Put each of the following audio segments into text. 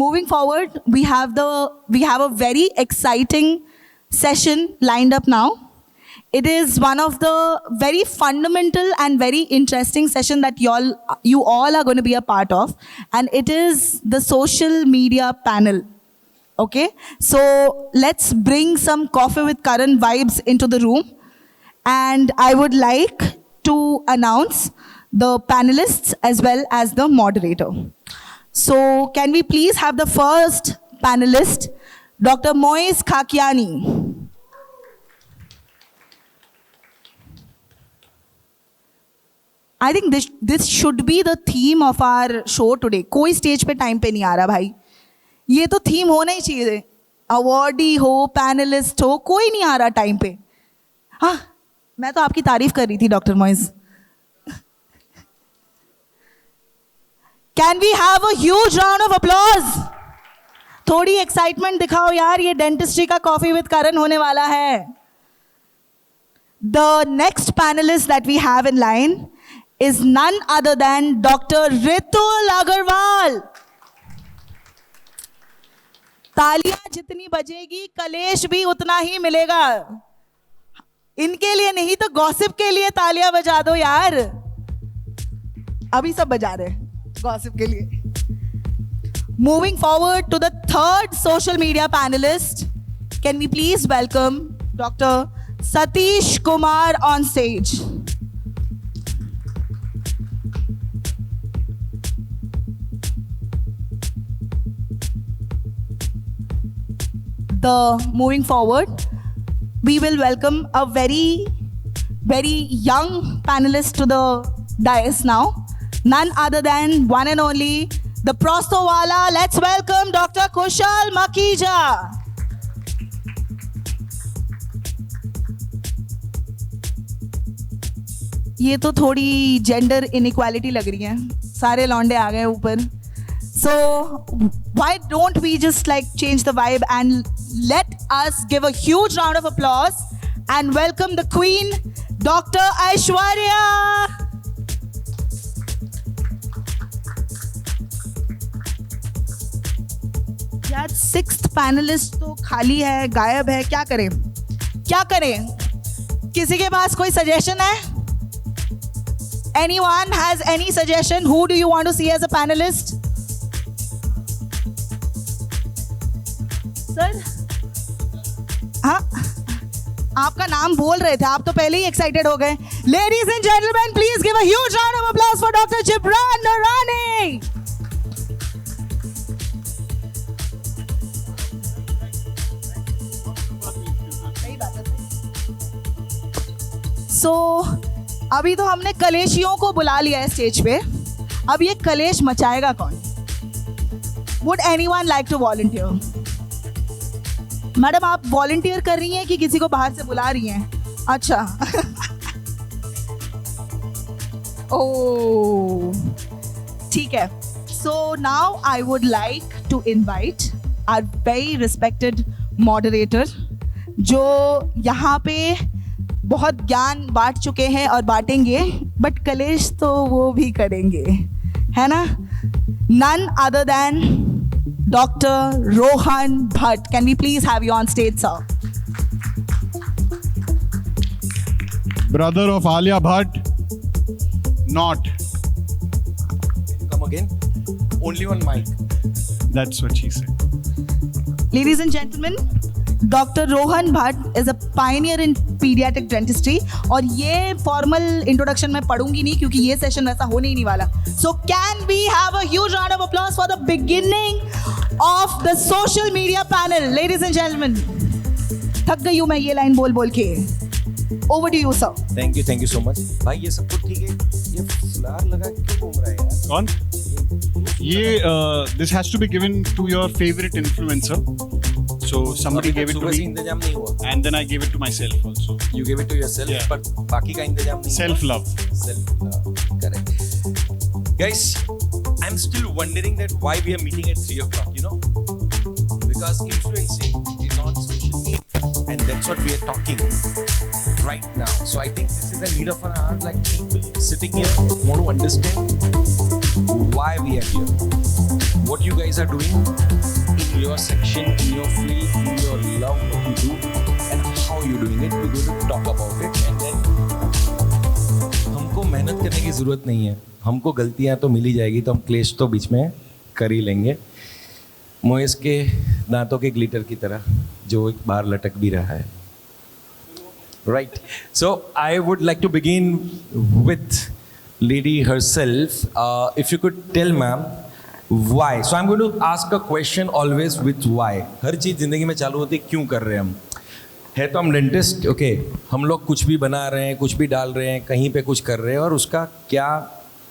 moving forward, we have a very exciting session lined up now. It is one of the very fundamental and very interesting session that you all are going to be a part of, and it is the social media panel. Okay, so let's bring some Coffee with Karan vibes into the room, and I would like to announce the panelists as well as the moderator. So can we please have the first panelist, Dr. Moez Khakiani. I think this should be the theme of our show today. कोई stage पे time पे नहीं आ रहा भाई. ये तो theme होना ही चाहिए. अवॉर्डी हो, पैनलिस्ट हो, कोई नहीं आ रहा टाइम पे. हाँ, मैं तो आपकी तारीफ कर रही थी doctor Moiz. Can we have a huge round of applause? थोड़ी एक्साइटमेंट दिखाओ यार, ये डेंटिस्ट्री का कॉफी विद करण होने वाला है. The next panelist that we have in line is none other than Dr. Ritul Agarwal. तालियां जितनी बजेगी कलेश भी उतना ही मिलेगा. इनके लिए नहीं तो गॉसिप के लिए तालियां बजा दो यार. अभी सब बजा रहे गॉसिप के लिए. Moving forward to the third social media panelist, can we please welcome Dr. Satish Kumar on stage. Moving forward, we will welcome a very, very young panelist to the dais now. None other than one and only the Prostowala. Let's welcome Dr. Kushal Makhija. ये तो थोड़ी gender inequality लग रही है. सारे लौंडे आ गए ऊपर. So why don't we just like change the vibe and let us give a huge round of applause and welcome the queen, Dr. Aishwarya. यार सिक्स्थ पैनलिस्ट तो खाली है, गायब है. क्या करें क्या करें? किसी के पास कोई सजेशन है? Anyone has any suggestion? Who do you want to see as a panelist? Sir, हाँ, आपका नाम बोल रहे थे, आप तो पहले ही एक्साइटेड हो गए. Ladies and gentlemen, please give a huge round of applause for Dr. Gibran Noorani. So, अभी तो हमने कलेशियों को बुला लिया है स्टेज पे. अब ये कलेश मचाएगा कौन? Would anyone like to volunteer? Madam, आप वॉलंटियर कर रही हैं कि किसी को बाहर से बुला रही हैं? अच्छा. ओह, ठीक है. So now I would like to invite our very respected moderator, जो यहाँ पे बहुत ज्ञान बांट चुके हैं और बांटेंगे, बट कलेश तो वो भी करेंगे, है ना? None other than Dr. Rohan Bhatt. Can we please have you on stage, sir? Brother of Alia Bhatt, not. Come again? Only on mic. That's what she said. Ladies and gentlemen, Dr. Rohan Bhatt is a pioneer in pediatric dentistry. और ये formal introduction मैं पढ़ूंगी नहीं क्योंकि ये session वैसा होने ही नहीं वाला. So can we have a huge round of applause for the beginning of the social media panel, ladies and gentlemen. थक गई हूँ मैं ये लाइन बोल बोल के. Over to you, sir. Thank you so much. भाई ये सब कुछ ठीक है. ये फ्लावर लगा के क्यों घूम रहा है यार? कौन? ये this has to be given to your favorite influencer. So somebody gave it to me. इंतजाम नहीं हुआ. And then I gave it to myself also. You gave it to yourself, Yeah. but बाकी का इंतजाम नहीं. Self love. Self love. Correct. Guys, I'm still wondering that why we are meeting at 3 o'clock. You know, because influencing is on social media, and that's what we are talking right now. So I think this is a need of an hour. Like people sitting here want to understand why we are here. what you guys are doing in your section, in your field, in your love what you do, and how you doing it. We're going to talk about it, and then हमको मेहनत करने की ज़रूरत नहीं है. हमको गलतियाँ तो मिल ही जाएगी, तो हम क्लेश तो बीच में कर ही लेंगे. मोएस के दांतों के ग्लिटर की तरह जो एक बार लटक भी रहा है. Right. So I would like to begin with lady herself. If you could tell ma'am why. So I'm going to ask a question always with why. हर चीज़ ज़िंदगी में चालू होती है क्यों कर रहे हैं हम. है तो हम डेंटिस्ट, ओके, हम लोग कुछ भी बना रहे हैं, कुछ भी डाल रहे हैं, कहीं पे कुछ कर रहे हैं और उसका क्या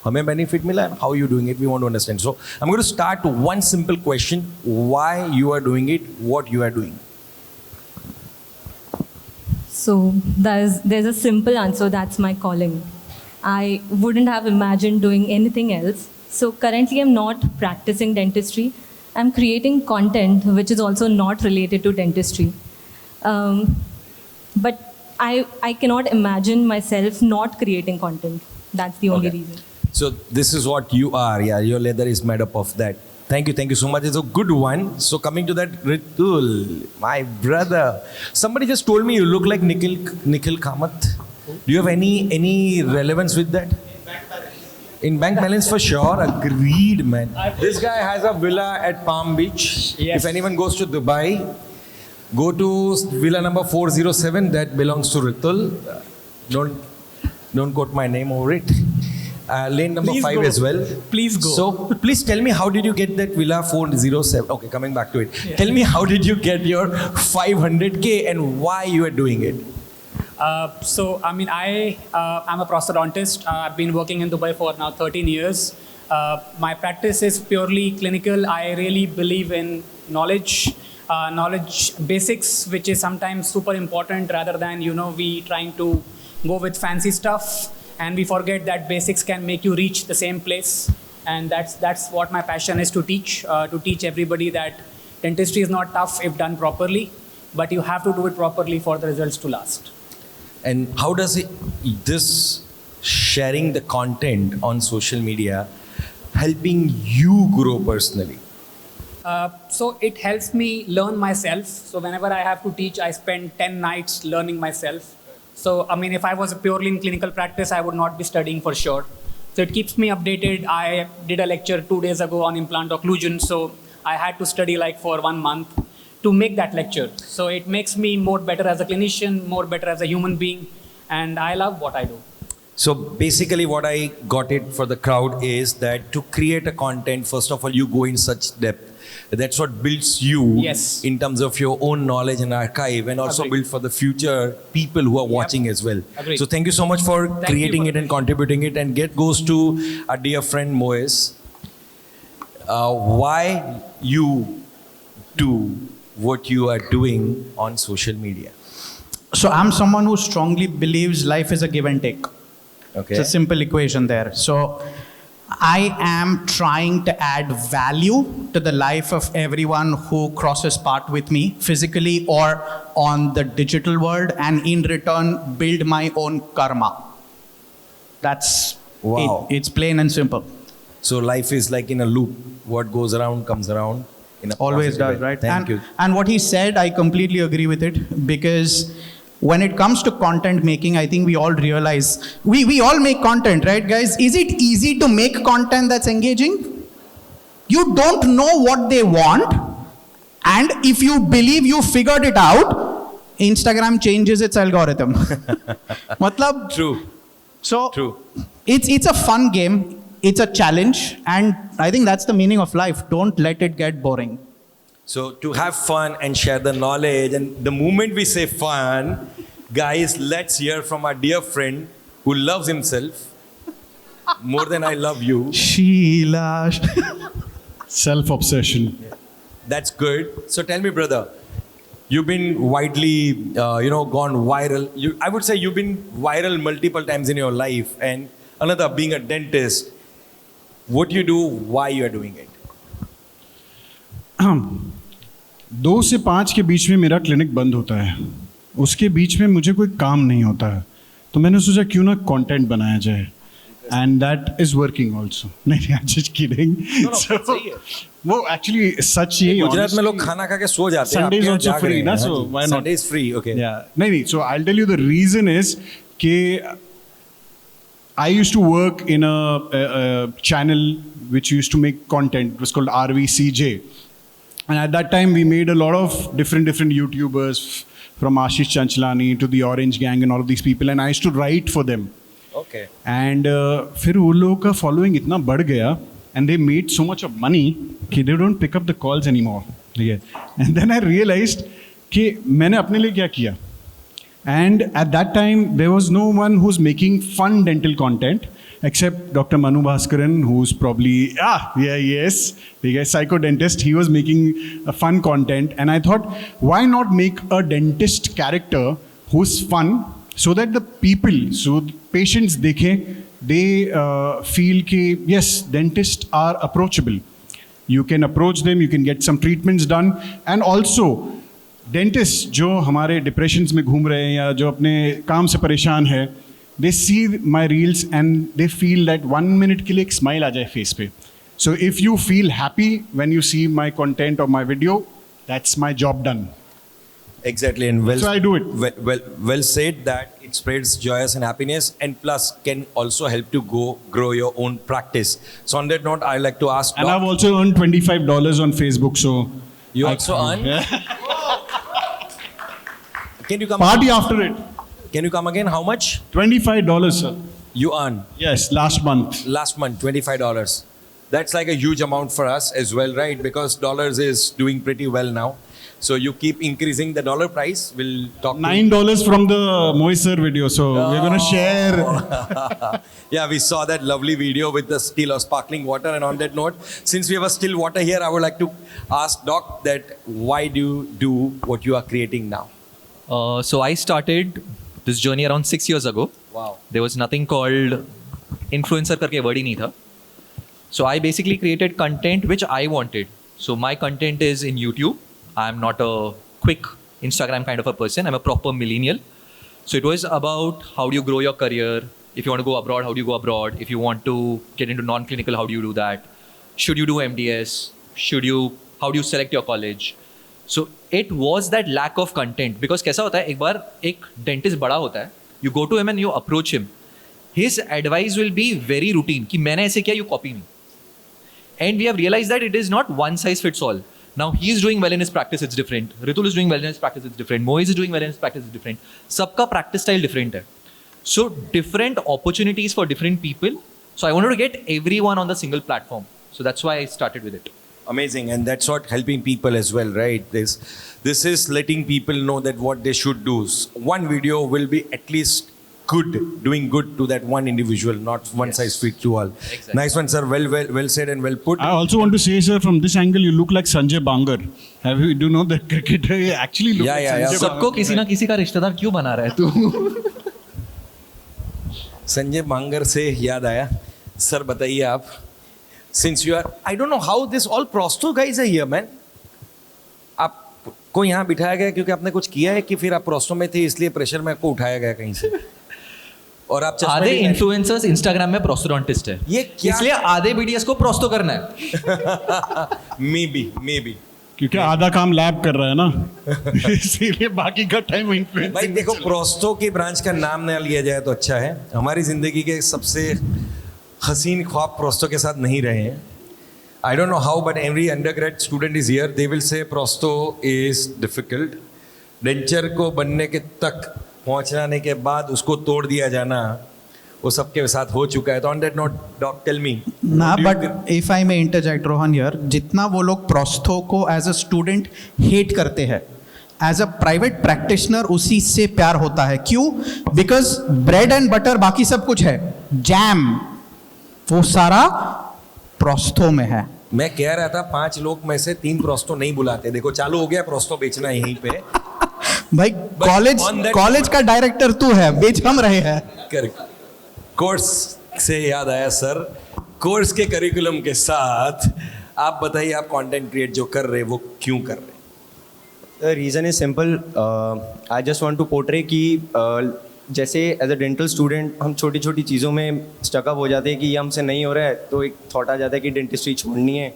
हमें बेनिफिट मिला है. How you doing it, we want to understand. So I am going to start one simple question. Why you are doing it, what you are doing. So there's a simple answer, that's my calling. I wouldn't have imagined doing anything else. So currently I'm not practicing dentistry. I'm creating content which is also not related to dentistry. But I cannot imagine myself not creating content. That's the only Okay. reason. So this is what you are. Yeah, your leather is made up of that. Thank you so much. It's a good one. So coming to that, Ritul, my brother. Somebody just told me you look like Nikhil Kamath. Do you have any relevance with that? In Bank Balance for sure. Agreed, man. This guy has a villa at Palm Beach. Yes. If anyone goes to Dubai, go to villa number 407. That belongs to Ritul. Don't quote my name over it. Lane number Please 5 go. as well. Please go. So please tell me, how did you get that villa 407? Okay, coming back to it. Yeah. Tell me, how did you get your 500K and why you are doing it? So, I mean, I'm a prosthodontist. I've been working in Dubai for now 13 years. My practice is purely clinical. I really believe in knowledge basics, which is sometimes super important rather than, we trying to go with fancy stuff. And we forget that basics can make you reach the same place. And that's what my passion is, to teach everybody that dentistry is not tough if done properly, but you have to do it properly for the results to last. And how does this sharing the content on social media helping you grow personally? So it helps me learn myself. So whenever I have to teach, I spend 10 nights learning myself. So, I mean, if I was purely in clinical practice, I would not be studying for sure. So it keeps me updated. I did a lecture 2 days ago on implant occlusion. So I had to study like for 1 month to make that lecture. So it makes me more better as a clinician, more better as a human being. And I love what I do. So basically what I got it for the crowd is that to create a content, first of all, you go in such depth. That's what builds you Yes. in terms of your own knowledge and archive, and also Agreed. build for the future people who are watching as well. Agreed. So thank you so much for you creating for it and contributing it. And goes to our dear friend Moez. Why you do what you are doing on social media? So I'm someone who strongly believes life is a give and take. Okay. It's a simple equation there. So I am trying to add value to the life of everyone who crosses path with me, physically or on the digital world, and in return build my own karma. That's Wow. it. It's plain and simple. So life is like in a loop. What goes around comes around. In a Always positive does, way. right? Thank and, you. And what he said, I completely agree with it, because when it comes to content making, I think we all realize, we all make content, right, guys? Is it easy to make content that's engaging? You don't know what they want, and if you believe you figured it out, Instagram changes its algorithm. Matlab, True. so True. it's a fun game, it's a challenge, and I think that's the meaning of life. Don't let it get boring. So to have fun and share the knowledge, and the moment we say fun, guys, let's hear from our dear friend who loves himself more than I love you. Sheila. Self-obsession. That's good. So tell me, brother, you've been widely, gone viral. I would say you've been viral multiple times in your life. And another, being a dentist, what you do, why you are doing it. 2 से 5 के बीच में मेरा clinic बंद होता है. उसके बीच में मुझे कोई काम नहीं होता है, तो मैंने सोचा क्यों ना कंटेंट बनाया जाए. and that is working also. No, I'm just kidding. No, सही है. वो actually सच ही है. गुजरात में लोग honestly. खाना खा के सो जाते हैं. Sunday is आपके यहाँ also जाग free, रहे हैं. ना, हाँ so ji. why not? Sunday is free. Okay. Yeah. नहीं. So I'll tell you the reason is कि I used to work in a channel which used to make content. It was called RVCJ. And at that time, we made a lot of different YouTubers, from Ashish Chanchlani to the Orange Gang and all of these people. And I used to write for them. Okay. And फिर वो लोगों का following इतना बढ़ गया, and they made so much of money कि they don't pick up the calls anymore. ठीक है. And then I realized कि मैंने अपने लिए क्या किया. And at that time, there was no one who's making fun dental content except Dr. Manu Bhaskaran, who's probably, the psycho dentist. He was making a fun content. And I thought, why not make a dentist character who's fun so that the people, so the patients dekhe, they feel ki, yes, dentists are approachable. You can approach them, you can get some treatments done. And also, dentist जो हमारे depressions में घूम रहे हैं या जो अपने काम से परेशान है, they see my reels and they feel that 1 minute के लिए एक स्माइल आ जाए फेस पे. So if you feel happy when you see my content और my video, that's my job done. Exactly, and well, So I do it. Well said that it spreads joyous and happiness, and plus can also help to grow your own practice. So on that note, I like to ask. And Doc, I've also earned $25 on Facebook, so you I- also earn. Can you come? Party after it. Can you come again? How much $25, sir. you earn Yes, last month. last month? $25. That's like a huge amount for us as well, right? Because dollars is doing pretty well now. So you keep increasing the dollar price. We'll talk. $9 from the Moiser video, so we're gonna share. Yeah, we saw that lovely video with the still or sparkling water. And on that note, since we have a still water here, I would like to ask Doc that why do you do what you are creating now? So I started this journey around 6 years ago. Wow. There was nothing called influencer करके word ही नहीं था. So I basically created content which I wanted. So my content is in YouTube. I'm not a quick Instagram kind of a person. I'm a proper millennial. So it was about how do you grow your career. If you want to go abroad, how do you go abroad? If you want to get into non-clinical, how do you do that? Should you do MDS? How do you select your college? So it was that lack of content. Because कैसा होता है, एक बार एक dentist बड़ा होता है, you go to him and you approach him. His advice will be very routine कि मैंने ऐसे किया, you copy me. And we have realized that it is not one size fits all. Now he is doing well in his practice, it's different. Ritul is doing well in his practice, it's different. Moiz is doing well in his practice, it's different. सबका practice style different है. So different opportunities for different people. So I wanted to get everyone on the single platform. So that's why I started with it. Amazing, and that's what helping people as well, right? This is letting people know that what they should do. One video will be at least good, doing good to that one individual, not one size fits to all. Exactly. Nice one, sir. Well said and well put. I also want to say, sir, from this angle, you look like Sanjay Bangar. Do you know that cricketer? He actually looks like Yeah. Sanjay सबको किसी ना किसी का रिश्तेदार क्यों बना रहा है तू? संजय बांगर से याद आया, सर बताइए आप, since you are, I don't know how this all prosto guys are here, man. आपको यहाँ बिठाया गया क्योंकि आपने कुछ किया है कि फिर आप प्रोस्टो में थे इसलिए प्रेशर में आपको उठाया गया कहीं से? और आप चश्मे आधे भी पहने- इन्फ्लुएंसर्स इंस्टाग्राम में प्रोस्टोडोंटिस्ट है. ये क्या- इसलिए आधे बीडीएस को प्रोस्टो करना है. Maybe. क्योंकि आधा काम लैब कर रहा है ना, इसीलिए बाकी का टाइम इन्फ्लुएंस. भाई देखो, प्रोस्टो की ब्रांच का नाम ना लिया जाए तो अच्छा है. हमारी जिंदगी के सबसे हसीन ख्वाब प्रोस्टो के साथ नहीं रहे हैं. I don't know how, but every undergrad student is here. They will say prosto is difficult. Denture को बनने के तक पहुंचने के बाद उसको तोड़ दिया जाना, वो सबके साथ हो चुका है. तो on that note, Doc, tell me. ना what do you but think? If I may interject Rohan here, जितना वो लोग प्रोस्थो को एज अ स्टूडेंट हेट करते हैं, एज अ प्राइवेट प्रैक्टिशनर उसी से प्यार होता है. क्यों? बिकॉज ब्रेड एंड बटर बाकी सब कुछ है, जैम वो सारा प्रोस्थो में है. मैं कह रहा था 5 लोग में से 3 प्रोस्टो नहीं बुलाते. देखो चालू हो गया प्रोस्टो बेचना यहीं पे. भाई on that- कॉलेज का डायरेक्टर तू है, बेच हम रहे हैं. करेक्ट. कोर्स से याद आया सर, कोर्स के करिकुलम के साथ आप बताइए, आप कंटेंट क्रिएट जो कर रहे हैं वो क्यों कर रहे हैं? The reason is simple. I just want to portray कि जैसे एज अ डेंटल स्टूडेंट हम छोटी छोटी चीज़ों में स्टकअप हो जाते हैं कि ये हमसे नहीं हो रहा है, तो एक थॉट आ जाता है कि डेंटिस्ट्री छोड़नी है,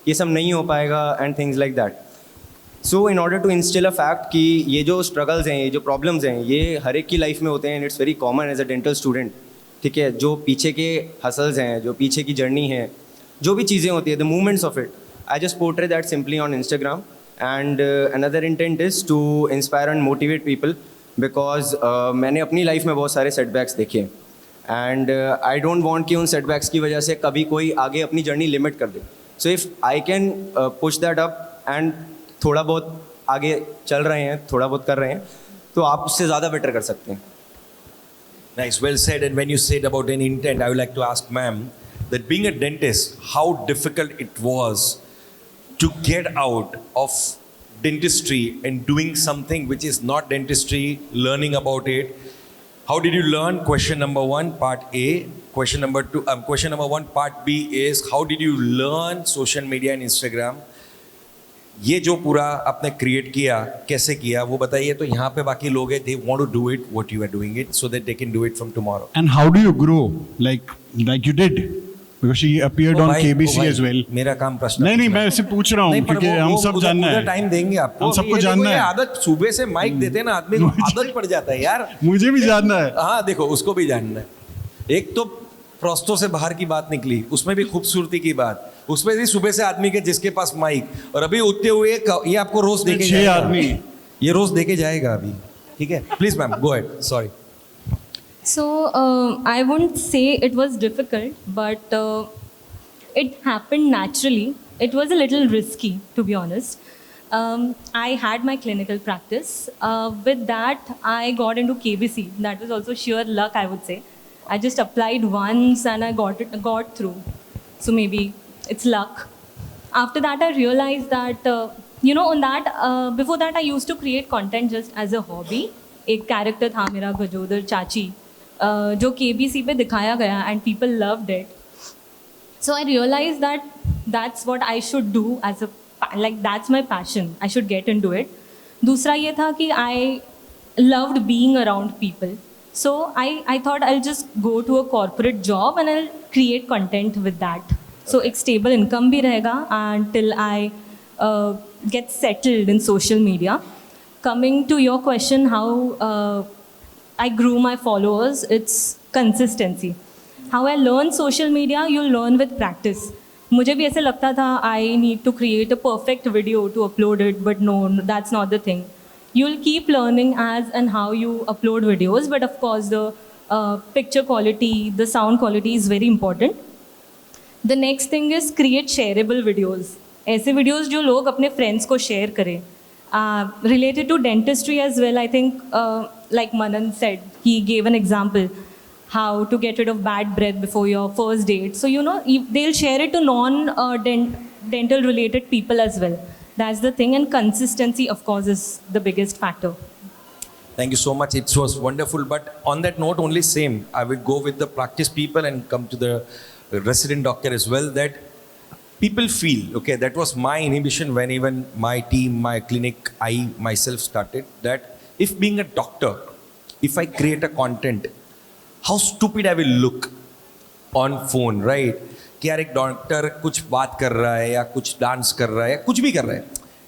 ये सब नहीं हो पाएगा and things like that. So in order to instil a fact कि ये जो स्ट्रगल्स हैं, ये जो प्रॉब्लम्स हैं, ये हर एक की लाइफ में होते हैं and it's very common as a dental student. ठीक है, जो पीछे के हसल्स हैं, जो पीछे की जर्नी है, जो भी चीज़ें होती है, the movements of it, I just portray that simply on Instagram. And another intent is to inspire and motivate people because मैंने अपनी लाइफ में बहुत सारे सेटबैक्स देखे एंड आई डोंट वांट कि उन सेटबैक्स की वजह से कभी कोई आगे अपनी जर्नी लिमिट कर दे. So if I can push that up and थोड़ा बहुत आगे चल रहे हैं, थोड़ा बहुत कर रहे हैं, तो आप उससे ज़्यादा बेटर कर सकते हैं. Nice, well said. And when you said about an intent, I would like to ask ma'am that being a dentist, how difficult it was to get out of dentistry and doing something which is not dentistry, learning about it. How did you learn? Question number one, part A. Question number one, part B is how did you learn social media and Instagram? ये जो पूरा आपने create किया, कैसे किया वो बताइए. तो यहाँ पे बाकी लोग हैं, they want to do it what you are doing it so that they can do it from tomorrow. And how do you grow like you did? Because she appeared on KBC as well. मेरा काम प्रश्न नहीं मैं ऐसे पूछ रहा हूँ क्योंकि हम सब जानना है. टाइम देंगे आपको. हम सबको ये देखो, जानना ये है. आदत सुबह से माइक देते हैं ना आदमी को, आदत पड़ जाता है यार. मुझे भी जानना है. हाँ देखो, उसको भी जानना है. एक तो प्रोस्टो से बाहर की बात निकली, उसमें भी खूबसूरती की बात, उसमें भी सुबह से आदमी के जिसके पास माइक, और अभी उठते हुए ये आपको रोज देके 6 आदमी, ये रोज देके जाएगा अभी. ठीक है, please ma'am go ahead. Sorry. So I wouldn't say it was difficult, but it happened naturally. It was a little risky, to be honest. I had my clinical practice. With that, I got into KBC. That was also sheer luck, I would say. I just applied once and I got through. So maybe it's luck. After that, I realized that, on that, before that, I used to create content just as a hobby. एक character था मेरा गजोदर चाची, जो KBC पे दिखाया गया and people loved it. So I realized that that's what I should do that's my passion. I should get into it. दूसरा ये था कि I loved being around people. So I thought I'll just go to a corporate job and I'll create content with that. So एक stable income भी रहेगा until I get settled in social media. Coming to your question, how I grew my followers, it's consistency. How I learn social media, you'll learn with practice. मुझे भी ऐसे लगता था I need to create a perfect video to upload it, but no, that's not the thing. You'll keep learning as and how you upload videos, but of course the picture quality, the sound quality is very important. The next thing is create shareable videos. ऐसे videos जो लोग अपने friends को share करें. Related to dentistry as well, I think like Manan said, he gave an example how to get rid of bad breath before your first date. So they'll share it to non-dental related people as well. That's the thing, and consistency, of course, is the biggest factor. Thank you so much. It was wonderful. But on that note, only same, I will go with the practice people and come to the resident doctor as well, that people feel, okay, that was my inhibition when even my team, my clinic, I myself started, that if being a doctor, if I create a content, how stupid I will look on phone, right? कि यार एक doctor कुछ बात कर रहा है या कुछ डांस कर रहा है या कुछ भी कर रहा है,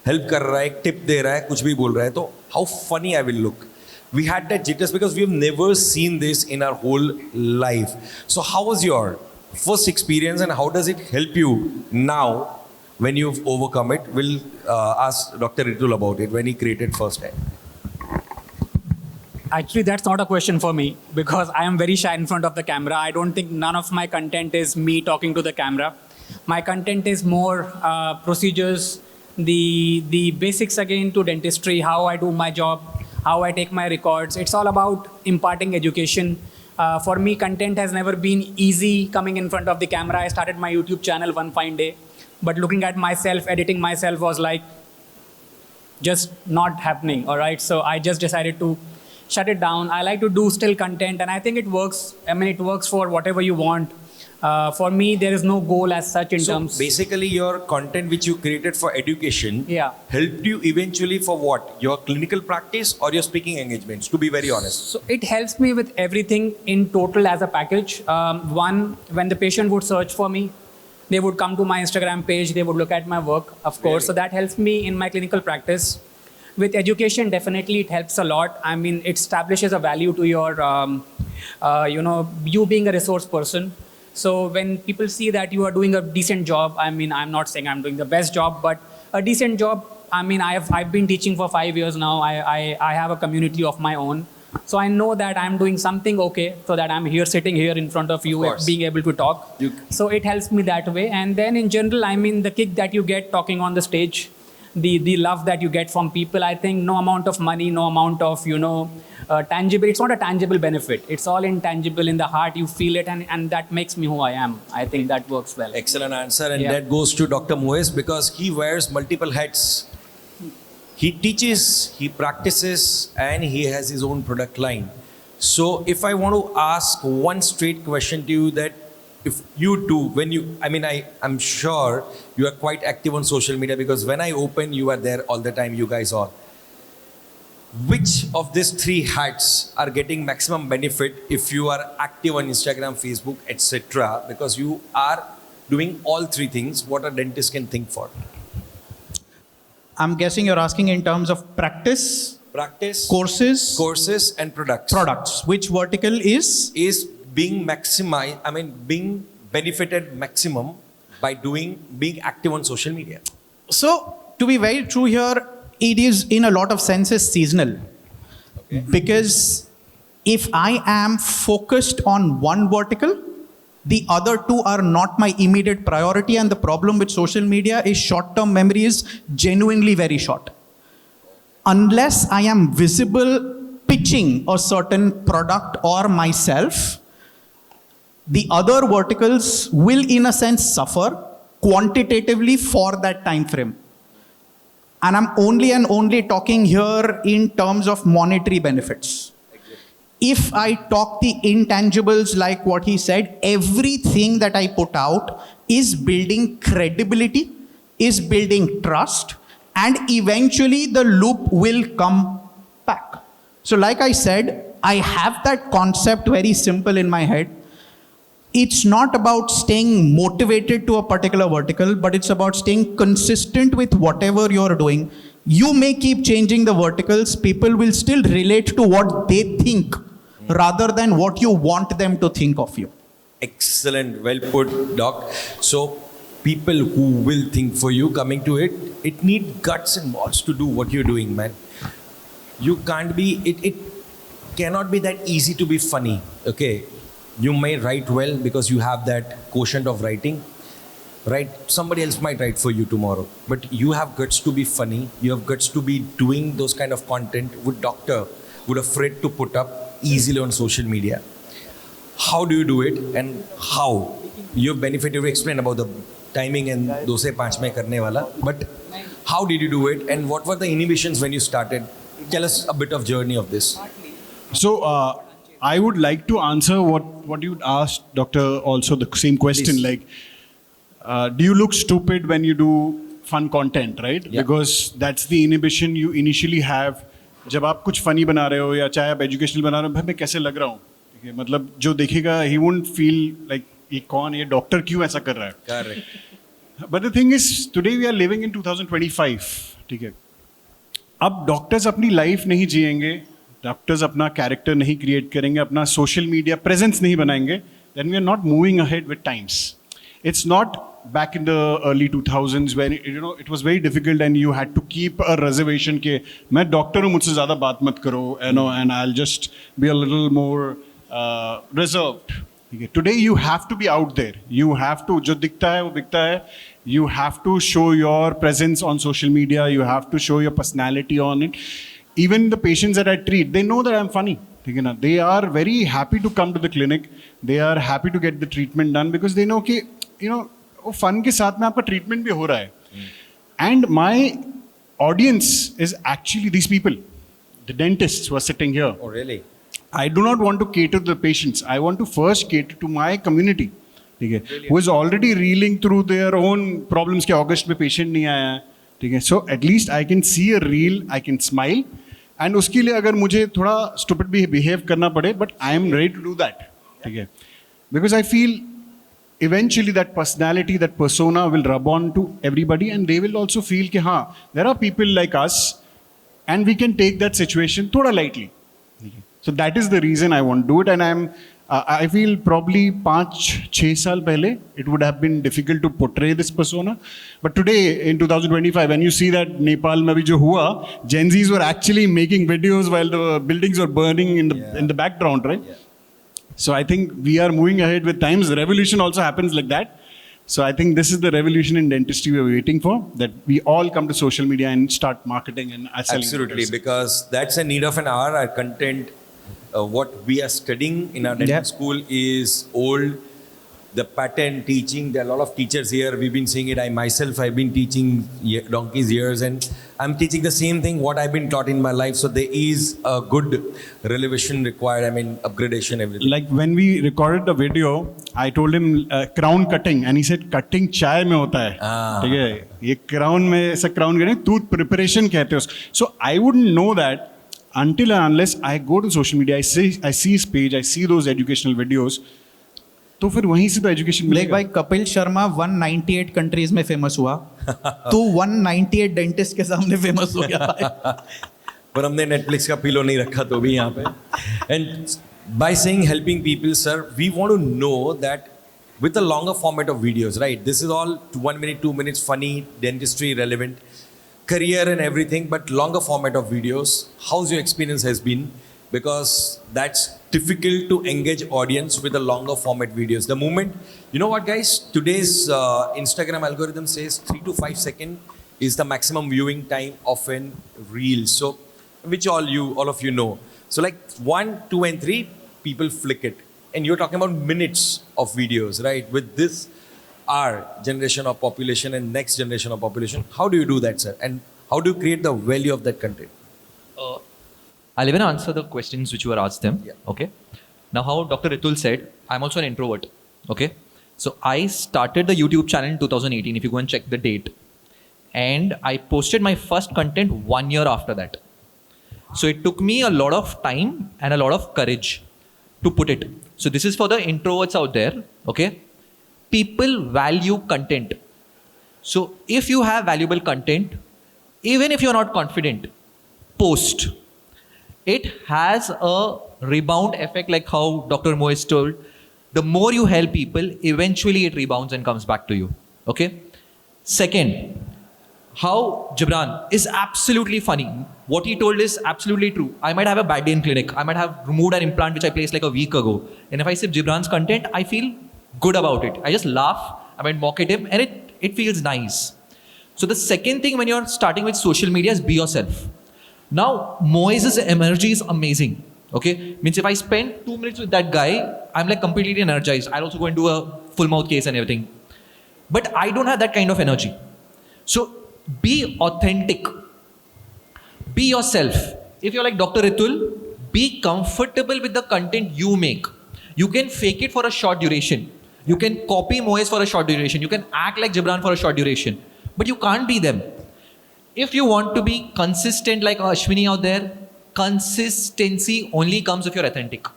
हेल्प कर रहा है, एक टिप दे रहा है, कुछ भी बोल रहा है, तो how funny I will look. We had that jitters because we have never seen this in our whole life. So how was your first experience and how does it help you now when you've overcome it? We'll ask Dr. Ritul about it when he created first time. Actually, that's not a question for me because I am very shy in front of the camera. I don't think none of my content is me talking to the camera. My content is more procedures, the basics again to dentistry, how I do my job, how I take my records. It's all about imparting education. For me, content has never been easy coming in front of the camera. I started my YouTube channel one fine day, but looking at myself, editing myself was like just not happening, all right? So I just decided to shut it down. I like to do still content and I think it works. I mean, it works for whatever you want. For me, there is no goal as such in So terms. basically, your content which you created for education Yeah. helped you eventually for what? Your clinical practice or your speaking engagements? To be very honest. So it helps me with everything in total as a package. One, when the patient would search for me, they would come to my Instagram page, they would look at my work, of course. Really? So that helps me in my clinical practice. With education, definitely it helps a lot. I mean, it establishes a value to your, you being a resource person. So when people see that you are doing a decent job, I mean, I'm not saying I'm doing the best job, but a decent job. I mean, I've been teaching for 5 years now. I have a community of my own. So I know that I'm doing something okay, so that I'm here sitting here in front of you, course. being able to talk. So it helps me that way. And then in general, I mean, the kick that you get talking on the stage, the love that you get from people, I think no amount of money, no amount of, tangible, it's not a tangible benefit. It's all intangible in the heart. You feel it, and that makes me who I am. I think that works well. Excellent answer. And Yeah. that goes to Dr. Moez because he wears multiple hats. He teaches, he practices, and he has his own product line. So if I want to ask one straight question to you, that if you do, I'm sure you are quite active on social media because when I open, you are there all the time, you guys are. Which of these three hats are getting maximum benefit if you are active on Instagram, Facebook, etc.? Because you are doing all three things, what a dentist can think for. I'm guessing you're asking in terms of practice, Practice, courses, and products. products. Which vertical is? Is being maximized, being benefited maximum by being active on social media. So, to be very true here, it is in a lot of senses seasonal. Okay. Because if I am focused on one vertical, the other two are not my immediate priority. And the problem with social media is short-term memory is genuinely very short. Unless I am visible pitching a certain product or myself, the other verticals will in a sense suffer quantitatively for that time frame. And I'm only and only talking here in terms of monetary benefits. If I talk the intangibles like what he said, everything that I put out is building credibility, is building trust, and eventually the loop will come back. So like I said, I have that concept very simple in my head. It's not about staying motivated to a particular vertical, but it's about staying consistent with whatever you're doing. You may keep changing the verticals, people will still relate to what they think rather than what you want them to think of you. Excellent, well put, Doc. So people who will think for you coming to it need guts and balls to do what you're doing, man. You can't be, it cannot be that easy to be funny, okay? You may write well because you have that quotient of writing, right? Somebody else might write for you tomorrow, but you have guts to be funny. You have guts to be doing those kind of content would afraid to put up easily on social media. How do you do it and how? You've benefited, you explained about the timing and 2 se 5 mein karne wala, but how did you do it and what were the inhibitions when you started? Tell us a bit of journey of this. So I would like to answer what you asked, Doctor, also the same question. Please. Like, do you look stupid when you do fun content, right? Yeah. Because that's the inhibition you initially have. जब आप कुछ funny बना रहे हो या चाहे आप educational बना रहे हो, भाई मैं कैसे लग रहा हूँ? ठीक है, मतलब जो देखेगा, he won't feel like ये कौन, ये डॉक्टर क्यों ऐसा कर रहा है? Correct. But the thing is, today we are living in 2025. ठीक है, अब डॉक्टर्स अपनी लाइफ नहीं जिएंगे, डॉक्टर्स अपना कैरेक्टर नहीं क्रिएट करेंगे, अपना सोशल मीडिया प्रेजेंस नहीं बनाएंगे, then we are not moving ahead with times. It's not back in the early 2000s when it was very difficult and you had to keep a reservation कि मैं doctor हूँ, मुझसे ज़्यादा बात मत करो, and I'll just be a little more reserved. Today you have to be out there. You have to, जो दिखता है वो दिखता है. You have to show your presence on social media. You have to show your personality on it. Even the patients that I treat, they know that I'm funny. They are very happy to come to the clinic. They are happy to get the treatment done because they know कि वो fun के साथ में आपका treatment भी हो रहा है. And my audience is actually these people, the dentists who are sitting here. Oh, really? I do not want to cater to the patients. I want to first cater to my community. ठीक है, who is already reeling through their own problems कि अगस्त में patient नहीं आया है, ठीक है, so at least I can see a reel, I can smile, and उसके लिए अगर मुझे थोड़ा stupid भी behave करना पड़े, but I am ready to do that, ठीक है, because I feel eventually that personality, that persona will rub on to everybody, and they will also feel कि हाँ, there are people like us, and we can take that situation थोड़ा lightly. So that is the reason I want to do it, and I feel probably 5-6 साल पहले it would have been difficult to portray this persona, but today in 2025 when you see that Nepal में भी जो हुआ, Gen Zs were actually making videos while the buildings were burning in the background, right? So I think we are moving ahead with times. Revolution also happens like that. So I think this is the revolution in dentistry we are waiting for, that we all come to social media and start marketing and selling. Absolutely, because that's a need of an hour. Our content, what we are studying in our dental school is old. The pattern teaching, there are a lot of teachers here. We've been seeing it. I myself, I've been teaching donkey's years, and I'm teaching the same thing what I've been taught in my life. So there is a good revision required. I mean, upgradation, everything. Like when we recorded the video, I told him crown cutting, and he said cutting चाय में होता है, ठीक है, ये crown में ऐसा crown करें, tooth preparation कहते हैं उसको. So I wouldn't know that until and unless I go to social media, I see his page, I see those educational videos. तो फिर वहीं से तो एजुकेशन लाइक भाई कपिल शर्मा 198 कंट्रीज में फेमस हुआ, तू 198 डेंटिस्ट के सामने फेमस हो गया. पर हमने नेटफ्लिक्स का पिलो नहीं रखा तो भी यहाँ पे. And by saying helping people sir, we want to know that with a longer format of videos, right? This is all 1 minute, 2 minutes, funny, dentistry relevant, career and everything, but longer format of videos. How's your experience has been? Because that's difficult to engage audience with the longer format videos. The moment, you know what guys, today's Instagram algorithm says 3 to 5 seconds is the maximum viewing time of an reel. So, which all of you know. So like 1, 2 and 3, people flick it. And you're talking about minutes of videos, right? With this, our generation of population and next generation of population, how do you do that, sir? And how do you create the value of that content? I'll even answer the questions which you were asked them. Yeah. Okay. Now, how Dr. Ritul said, I'm also an introvert. Okay. So I started the YouTube channel in 2018. If you go and check the date, and I posted my first content 1 year after that. So it took me a lot of time and a lot of courage to put it. So this is for the introverts out there. Okay. People value content. So if you have valuable content, even if you're not confident, post. It has a rebound effect, like how Dr. Moez told. The more you help people, eventually it rebounds and comes back to you. Okay? Second, how Gibran is absolutely funny. What he told is absolutely true. I might have a bad day in clinic. I might have removed an implant which I placed like a week ago. And if I see Gibran's content, I feel good about it. I just laugh, I might mock at him, and it feels nice. So the second thing when you're starting with social media is be yourself. Now, Moez's energy is amazing. Okay? Means if I spend 2 minutes with that guy, I'm like completely energized. I'll also go and do a full mouth case and everything. But I don't have that kind of energy. So be authentic. Be yourself. If you're like Dr. Ritul, be comfortable with the content you make. You can fake it for a short duration. You can copy Moez for a short duration. You can act like Gibran for a short duration. But you can't be them. If you want to be consistent like Ashwini out there, consistency only comes if you're authentic.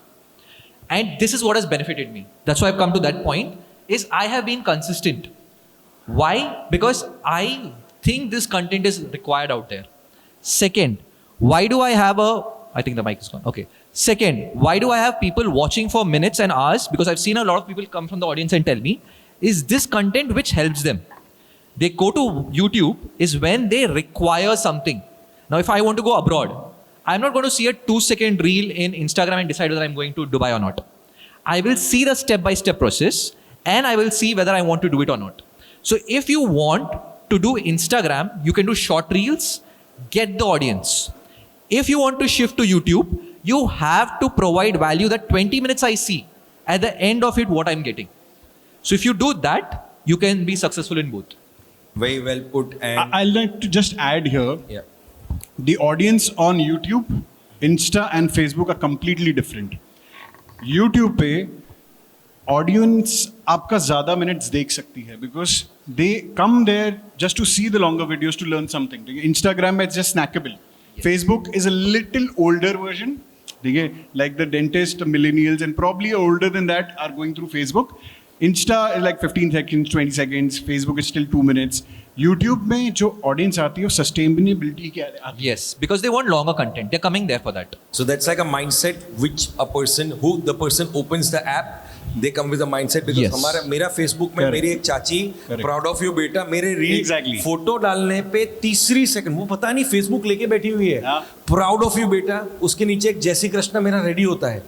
And this is what has benefited me. That's why I've come to that point, is I have been consistent. Why? Because I think this content is required out there. Second, why do I have I think the mic is gone. Okay. Second, why do I have people watching for minutes and hours? Because I've seen a lot of people come from the audience and tell me, is this content which helps them? They go to YouTube is when they require something. Now, if I want to go abroad, I'm not going to see a 2-second reel in Instagram and decide whether I'm going to Dubai or not. I will see the step-by-step process, and I will see whether I want to do it or not. So if you want to do Instagram, you can do short reels, get the audience. If you want to shift to YouTube, you have to provide value that 20 minutes I see. At the end of it, what I'm getting. So if you do that, you can be successful in both. Very well put. And I'd like to just add here, yeah. the audience on YouTube, Insta and Facebook are completely different. YouTube पे audience आपका ज़्यादा minutes देख सकती है because they come there just to see the longer videos to learn something. ठीक है, Instagram में it's just snackable. Facebook is a little older version. ठीक है, like the dentist millennials and probably older than that are going through Facebook. Insta is like 15 seconds, 20 seconds. Facebook is still 2 minutes. YouTube में जो audience आती है वो sustainability क्या आती है? Yes, because they want longer content. They're coming there for that. So that's like a mindset which the person opens the app, they come with a mindset because Yes. मेरा Facebook में Correct. मेरी एक चाची Correct. proud of you बेटा मेरे reel Exactly. Photo डालने पे तीसरी सेकंड वो पता नहीं Facebook लेके बैठी हुई है हाँ. proud of you बेटा उसके नीचे एक जैसी कृष्णा मेरा रेडी होता है.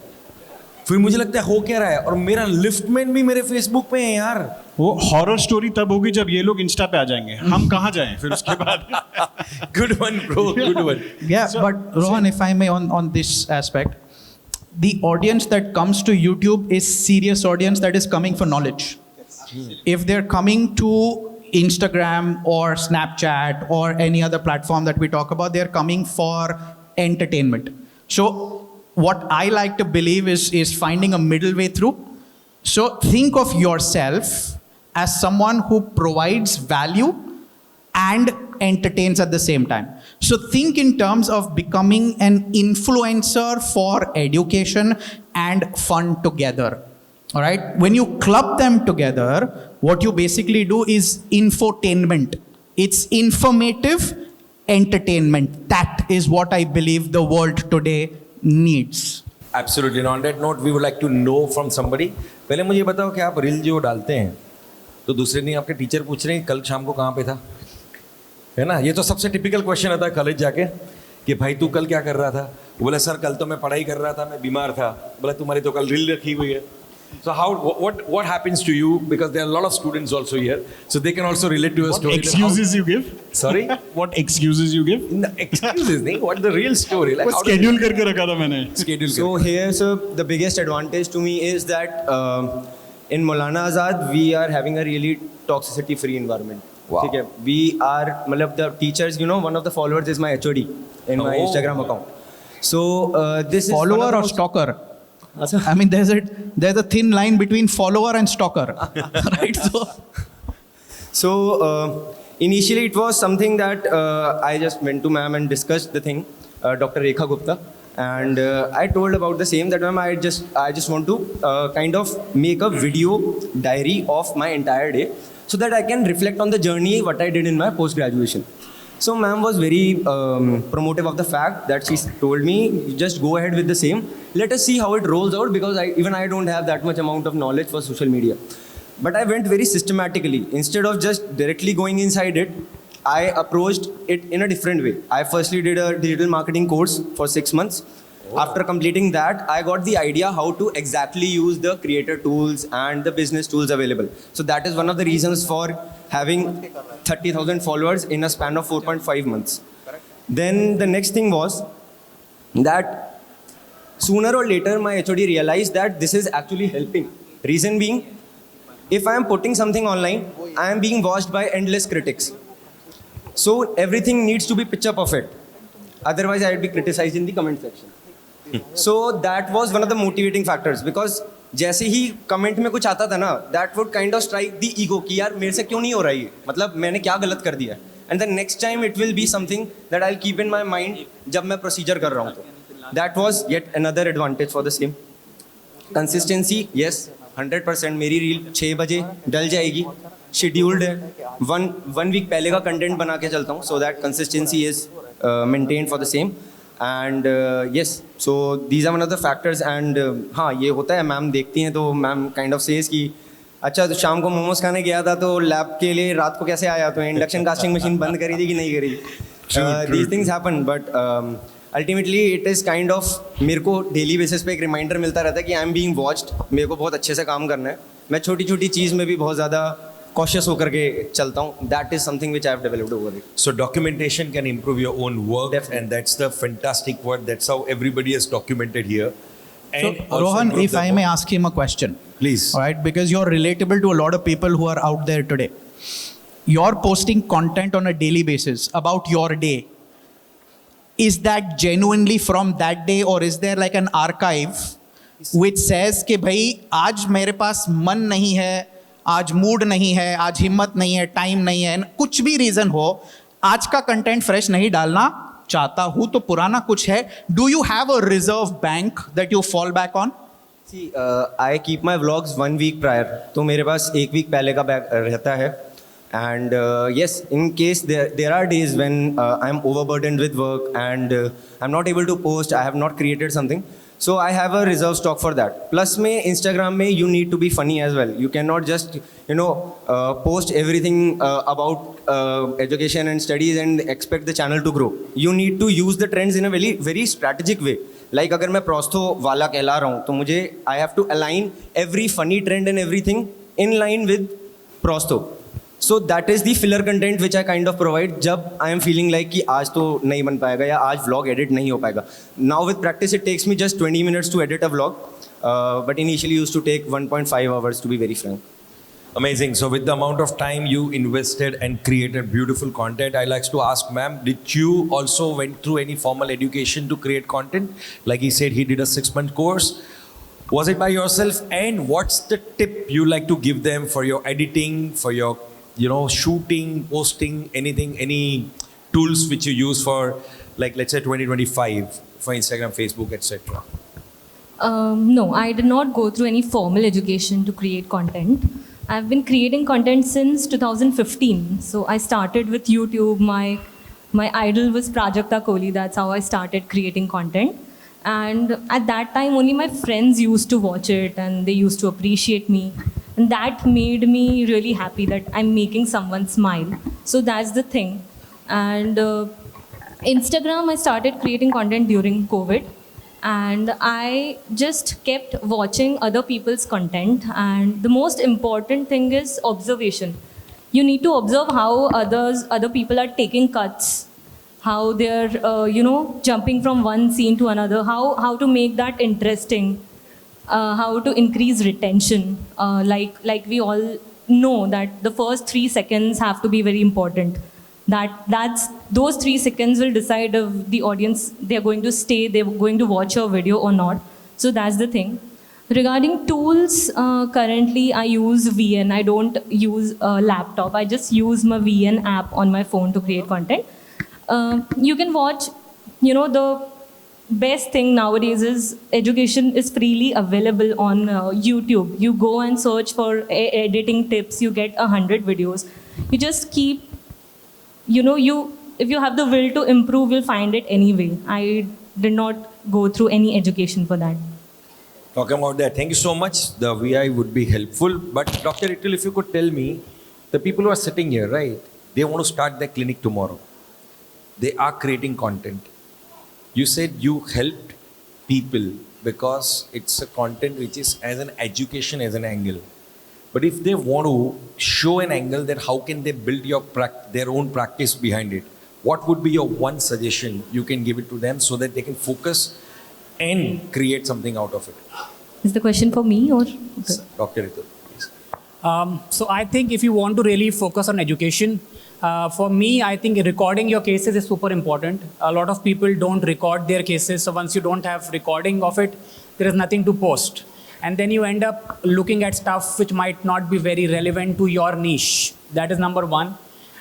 फिर मुझे लगता है हो क्या रहा है और मेरा लिफ्टमैन भी मेरे फेसबुक पे है यार. वो हॉरर स्टोरी तब होगी जब ये लोग इंस्टा पे आ जाएंगे. हम कहाँ जाएं फिर उसके बाद? Good one bro, good one. Yeah, So- but Rohan, if I may, on this aspect, the audience that comes to YouTube is serious audience that is coming for knowledge. If they're coming to Instagram or Snapchat or any other platform that we talk about, they're coming for entertainment. So what I like to believe is finding a middle way through. So think of yourself as someone who provides value and entertains at the same time. So think in terms of becoming an influencer for education and fun together. All right? When you club them together, what you basically do is infotainment. It's informative entertainment. That is what I believe the world today needs. Absolutely. And on that note, we would like to know from somebody. पहले मुझे बताओ कि आप reel जो डालते हैं तो दूसरे दिन आपके टीचर पूछ रहे हैं कल शाम को कहाँ पे था, है ना? ये तो सबसे टिपिकल क्वेश्चन आता है कॉलेज जाके कि भाई तू कल क्या कर रहा था. वो बोला सर कल तो मैं पढ़ाई कर रहा था, मैं बीमार था. बोला तुम्हारी तो कल रील रखी हुई है. So what happens to you, because there are a lot of students also here, so they can also relate to a story. Excuses you give? Sorry? What excuses you give? No, excuses नहीं, what the real story? Like वो how does- schedule करके रखा था मैंने. schedule So here, sir, the biggest advantage to me is that in Maulana Azad, we are having a really toxicity-free environment. Wow. ठीक है, we are, मतलब the teachers, you know, one of the followers is my HOD in my Oh. Instagram account. So this is Follower one of the or most- stalker? I mean, there's a thin line between follower and stalker, right? So initially it was something that I just went to ma'am and discussed the thing, Dr. Rekha Gupta, and I told about the same that ma'am I just want to kind of make a video diary of my entire day so that I can reflect on the journey what I did in my post graduation. So ma'am was very promotive of the fact that she told me just go ahead with the same. Let us see how it rolls out because even I don't have that much amount of knowledge for social media. But I went very systematically. Instead of just directly going inside it, I approached it in a different way. I firstly did a digital marketing course for 6 months. After completing that, I got the idea how to exactly use the creator tools and the business tools available. So that is one of the reasons for having 30,000 followers in a span of 4.5 months. Then the next thing was that sooner or later my HOD realized that this is actually helping. Reason being, if I am putting something online, I am being watched by endless critics. So everything needs to be picture perfect. Otherwise, I would be criticized in the comment section. So that was one of the motivating factors because जैसे ही comment में कुछ आता था ना, that would kind of strike the ego कि यार मेरे से क्यों नहीं हो रहा ये, मतलब मैंने क्या गलत कर दिया. And the next time it will be something that I'll keep in my mind जब मैं procedure कर रहा हूँ तो. That was yet another advantage for the same. Consistency, yes, 100%. मेरी रील 6 बजे डल जाएगी, scheduled है. One week पहले का content बना के चलता हूँ so that consistency is maintained for the same. And yes, so these are one of the factors. And हाँ ये होता है, मैम देखती हैं तो मैम काइंड ऑफ सेज कि अच्छा तो शाम को मोमोज खाने गया था तो लैब के लिए रात को कैसे आया, तो इंडक्शन कास्टिंग मशीन बंद करी थी कि नहीं करी. These things happen, but ultimately it is kind of मेरे को डेली बेसिस पे एक रिमाइंडर मिलता रहता है कि आई एम बीइंग वॉच्ड, मेरे को बहुत अच्छे से काम करना है. मैं छोटी छोटी चीज़ में भी बहुत ज़्यादा cautious होकर के चलता हूँ. That is something which I have developed over it. So documentation can improve your own work. Definitely. And that's the fantastic word. That's how everybody is documented here. So, And also Rohan, improve if the I may work. ask him a question. Please. All right, because you're relatable to a lot of people who are out there today. You're posting content on a daily basis about your day. Is that genuinely from that day, or is there like an archive which says कि भाई आज मेरे पास मन नहीं है, आज mood नहीं है, आज हिम्मत नहीं है, टाइम नहीं है, कुछ भी रीजन हो, आज का कंटेंट फ्रेश नहीं डालना चाहता हूँ तो पुराना कुछ है. Do you have a reserve bank that you fall back on? See, I keep my vlogs 1 week prior. तो मेरे पास 1 week पहले का बैग रहता है. And yes, in case there are days when I'm overburdened with work and I'm not able to post, I have not created something. So I have a reserve stock for that. Plus में Instagram में you need to be funny as well. You cannot just post everything about education and studies and expect the channel to grow. You need to use the trends in a very very strategic way. Like अगर मैं prostho वाला कहला रहा हूँ तो मुझे I have to align every funny trend and everything in line with prostho. So that is the filler content which I kind of provide जब I am feeling like कि आज तो नहीं बन पाएगा या आज vlog edit नहीं हो पाएगा. Now with practice it takes me just 20 minutes to edit a vlog, but initially used to take 1.5 hours to be very frank. Amazing. So with the amount of time you invested and created beautiful content, I like to ask, ma'am, did you also went through any formal education to create content? Like he said, he did a 6-month course. Was it by yourself? And what's the tip you like to give them for your editing, for your shooting, posting, anything, any tools which you use for, like, let's say 2025 for Instagram, Facebook, etc.? No, I did not go through any formal education to create content. I've been creating content since 2015. So I started with YouTube. My idol was Prajakta Kohli. That's how I started creating content. And at that time, only my friends used to watch it and they used to appreciate me. And that made me really happy that I'm making someone smile. So that's the thing. And Instagram, I started creating content during COVID. And I just kept watching other people's content. And the most important thing is observation. You need to observe how other people are taking cuts, how they're jumping from one scene to another, how to make that interesting, how to increase retention. Like we all know that the first 3 seconds have to be very important. Those 3 seconds will decide if the audience, they're going to stay, they're going to watch your video or not. So that's the thing. Regarding tools, currently I use VN. I don't use a laptop. I just use my VN app on my phone to create content. You can watch, the best thing nowadays is education is freely available on YouTube. You go and search for editing tips, you get 100 videos. You just keep, if you have the will to improve, you'll find it anyway. I did not go through any education for that. Talking about that, thank you so much. The VI would be helpful. But Dr. Itul, if you could tell me, the people who are sitting here, right, they want to start their clinic tomorrow. They are creating content. You said you helped people because it's a content which is as an education as an angle. But if they want to show an angle, that how can they build their own practice behind it? What would be your one suggestion you can give it to them so that they can focus and create something out of it? Is the question for me or? Dr. Itul, please. So I think if you want to really focus on education, for me, I think recording your cases is super important. A lot of people don't record their cases. So once you don't have recording of it, there is nothing to post. And then you end up looking at stuff which might not be very relevant to your niche. That is number one.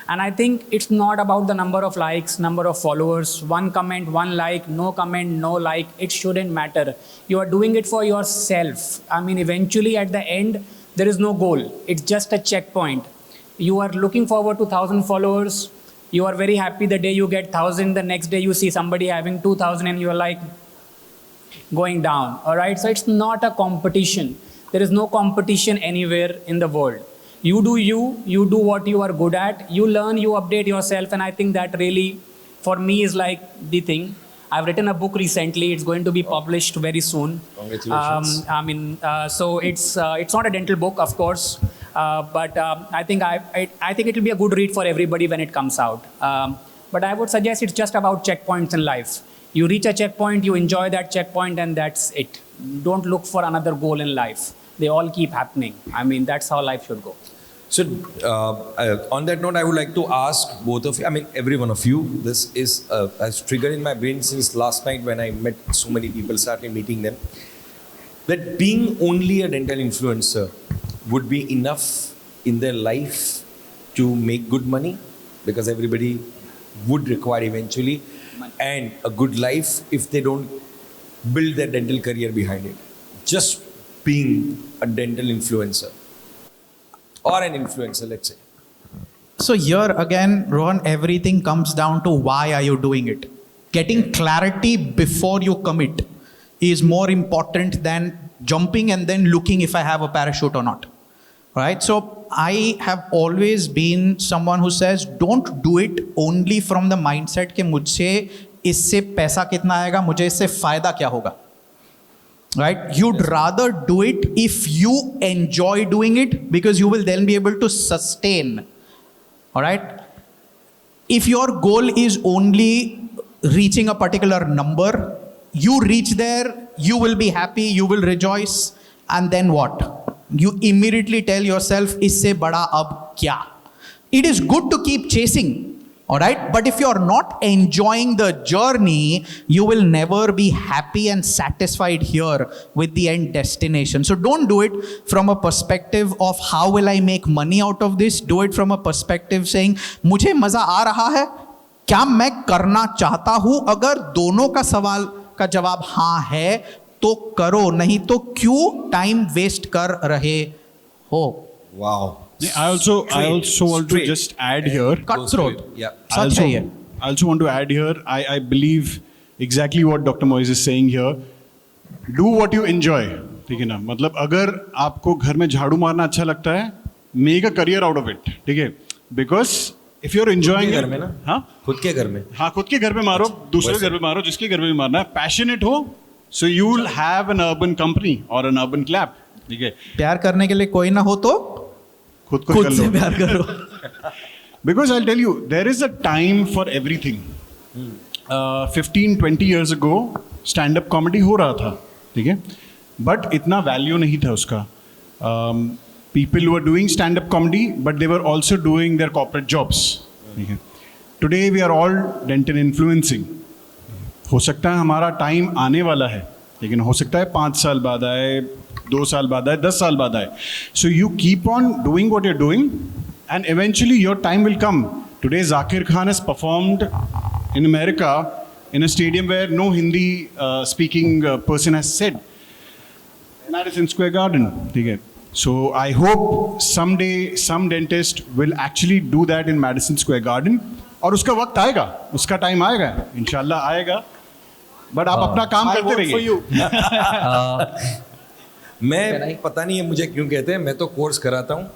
And I think it's not about the number of likes, number of followers, 1 comment, 1 like, no comment, no like. It shouldn't matter. You are doing it for yourself. I mean, eventually at the end, there is no goal. It's just a checkpoint. You are looking forward to 1,000 followers. You are very happy the day you get 1,000. The next day you see somebody having 2,000 and you are like going down. All right. So it's not a competition. There is no competition anywhere in the world. You do you do what you are good at. You learn, you update yourself. And I think that really, for me, is like the thing. I've written a book recently. It's going to be published very soon. Congratulations. So it's not a dental book, of course. But I think it will be a good read for everybody when it comes out. But I would suggest it's just about checkpoints in life. You reach a checkpoint, you enjoy that checkpoint, and that's it. Don't look for another goal in life. They all keep happening. I mean, that's how life should go. So on that note, I would like to ask both of you, every one of you, this is has triggered in my brain since last night when I met so many people, started meeting them. that being only a dental influencer would be enough in their life to make good money, because everybody would require eventually and a good life if they don't build their dental career behind it. Just being a dental influencer or an influencer, let's say. So here again, Rohan, everything comes down to why are you doing it? Getting clarity before you commit is more important than jumping and then looking if I have a parachute or not. Right? So I have always been someone who says don't do it only from the mindset कि मुझे इससे पैसा कितना आएगा, मुझे इससे फायदा क्या होगा. Right? You'd rather do it if you enjoy doing it, because you will then be able to sustain. All right? If your goal is only reaching a particular number, you reach there, you will be happy, you will rejoice, and then what? You immediately tell yourself, isse bada ab kya? It is good to keep chasing, all right? But if you're not enjoying the journey, you will never be happy and satisfied here with the end destination. So don't do it from a perspective of how will I make money out of this. Do it from a perspective saying, मुझे मजा आ रहा है, क्या मैं करना चाहता हूं? अगर दोनों का सवाल का जवाब हाँ है तो करो, नहीं तो क्यों टाइम वेस्ट कर रहे हो? Wow. I also want to just add here. Cutthroat. Yeah. सच है ये. I also want to add here, I believe exactly what Dr. Moise is saying here. Do what you enjoy. ठीक है ना? मतलब अगर आपको घर में झाड़ू मारना अच्छा लगता है, make a career out of it. ठीक है? Because if you're enjoying घर it, में ना? हाँ? खुद के घर में. हाँ, खुद के घर में मारो, दूसरे के घर में मारो, जिसके घर में भी मारना है. Passionate हो, so you'll have an urban company or an urban club. ठीक है? प्यार करने के लिए कोई ना हो तो खुद को खुद कर से लो. प्यार करो. Because I'll tell you, there is a time for everything. 15-20 years ago, stand-up comedy हो रहा था, ठीक है? But इतना value नहीं था उसका. People were doing stand-up comedy, but they were also doing their corporate jobs. ठीक है? Today we are all dental influencing. हो सकता है हमारा टाइम आने वाला है, लेकिन हो सकता है 5 साल बाद आए, 2 साल बाद आए, 10 साल बाद आए. So you keep on doing what you're doing, and eventually your time will come. Today Zakir Khan has performed in America in a stadium where no Hindi speaking person has said. Madison Square Garden. ठीक है? So I hope someday some dentist will actually do that in Madison Square Garden. और उसका वक्त आएगा, उसका time आएगा, इंशाल्लाह आएगा. बट आप अपना काम करते रहिए. मैं पता नहीं है मुझे क्यों कहते हैं, मैं तो कोर्स कराता हूँ,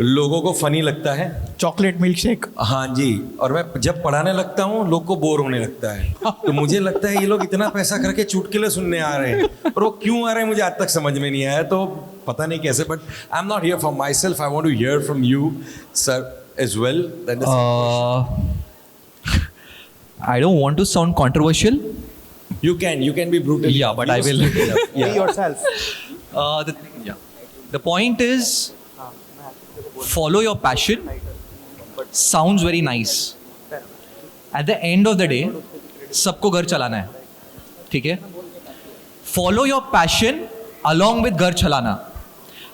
लोगों को फनी लगता है. Chocolate milk shake. हाँ जी. और मैं जब पढ़ाने लगता हूँ लोग को बोर होने लगता है. तो मुझे लगता है ये लोग इतना पैसा करके चुटकुले सुनने आ रहे हैं, और वो क्यों आ रहे हैं मुझे आज तक समझ में नहीं आया. तो पता नहीं कैसे, but I am not here for myself. I want to hear from you sir as well. I don't want to sound controversial. You can be brutal. Yeah, but I will. Yeah. yourself. The point is, follow your passion. Sounds very nice. At the end of the day, सबको घर चलाना है, ठीक है? Follow your passion along with घर चलाना.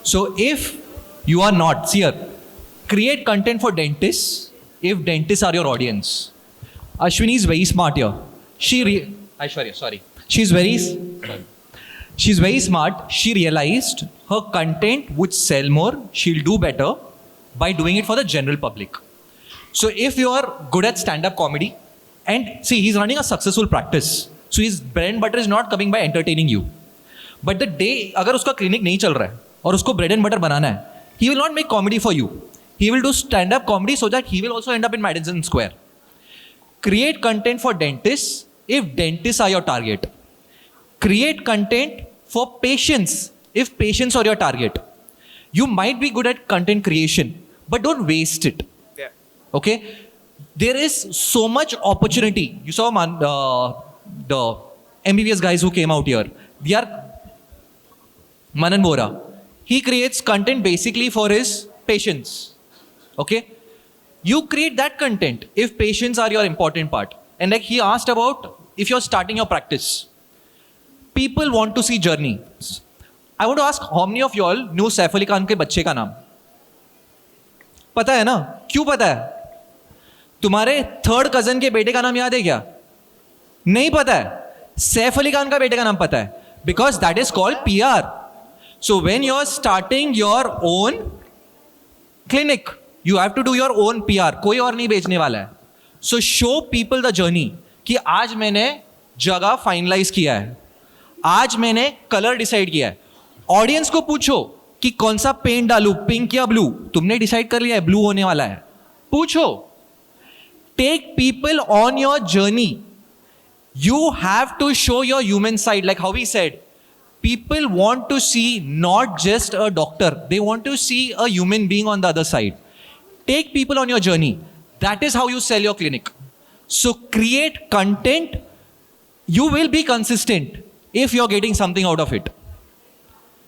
So if you are not, see here, create content for dentists if dentists are your audience. Ashwini is very smart here. Aishwarya, sorry. She's very smart. She realized her content would sell more. She'll do better by doing it for the general public. So if you are good at stand-up comedy, and see, he's running a successful practice. So his bread and butter is not coming by entertaining you. But the day अगर उसका clinic नहीं चल रहा है और उसको bread and butter बनाना है, he will not make comedy for you. He will do stand-up comedy so that he will also end up in Madison Square. Create content for dentists if dentists are your target. Create content for patients if patients are your target. You might be good at content creation, but don't waste it. Yeah. Okay? There is so much opportunity. You saw the MBBS guys who came out here. They are Manan Bora. He creates content basically for his patients. Okay? You create that content if patients are your important part. And like he asked about if you're starting your practice. People want to see journeys. I want to ask how many of y'all knew Saif Ali Khan के बच्चे का नाम? पता है ना? क्यों पता है? तुम्हारे थर्ड कजन के बेटे का नाम याद है क्या? नहीं पता है. सैफ अली खान का बेटे का नाम पता है. Because that is called PR. So when you are starting your own clinic, you have to do your own PR. कोई और नहीं बेचने वाला है. So show people the journey कि आज मैंने जगह फाइनलाइज किया है, आज मैंने कलर डिसाइड किया है. ऑडियंस को पूछो कि कौन सा पेंट डालूं, पिंक या ब्लू. तुमने डिसाइड कर लिया है ब्लू होने वाला है. पूछो. Take people on your journey. You have to show your human side, like how we said. People want to see not just a doctor, they want to see a human being on the other side. Take people on your journey. That is how you sell your clinic. So create content. You will be consistent if you're getting something out of it.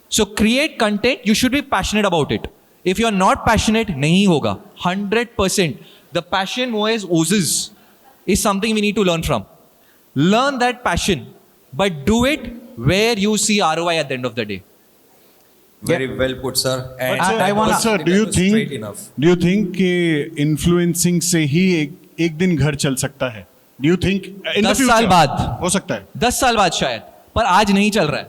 So create content. You should be passionate about it. If you're not passionate, nahi hoga. 100%. The passion Moez oozes is something we need to learn from. Learn that passion, but do it where you see ROI at the end of the day. Very well put, sir. And I wanna- sir, do you straight enough. think कि influencing से ही एक दिन घर चल सकता है? Do you think in the 10 future साल बाद हो सकता है? 10 साल बाद शायद, पर आज नहीं चल रहा है.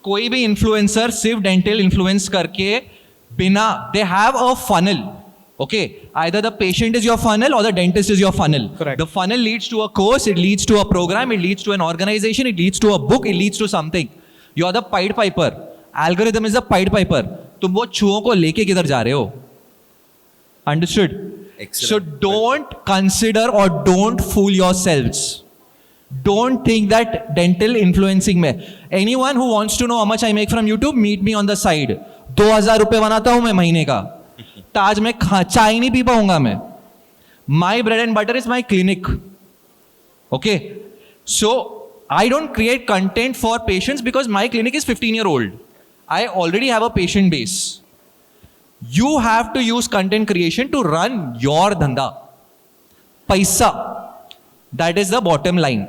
कोई भी इन्फ्लुएंसर सिर्फ डेंटल इन्फ्लुएंस करके बिना, they have a funnel. Okay, either the patient is your funnel or the dentist is your funnel. Correct. The funnel leads to a course, it leads to a program, it leads to an organization, it leads to a book, it leads to something. You are the Pied Piper. Algorithm is the Pied Piper. तुम वो छुओं को लेके किधर जा रहे हो? Understood? Excellent. So don't consider or don't fool yourselves. Don't think that dental influencing में. Anyone who wants to know how much I make from YouTube, meet me on the side. 2000 रुपए बनाता हूँ मैं महीने का. ताज में चाय नहीं पी पाऊंगा मैं. My bread and butter is my clinic. Okay? So I don't create content for patients because my clinic is 15-year-old. I already have a patient base. You have to use content creation to run your dhanda. Paisa. That is the bottom line.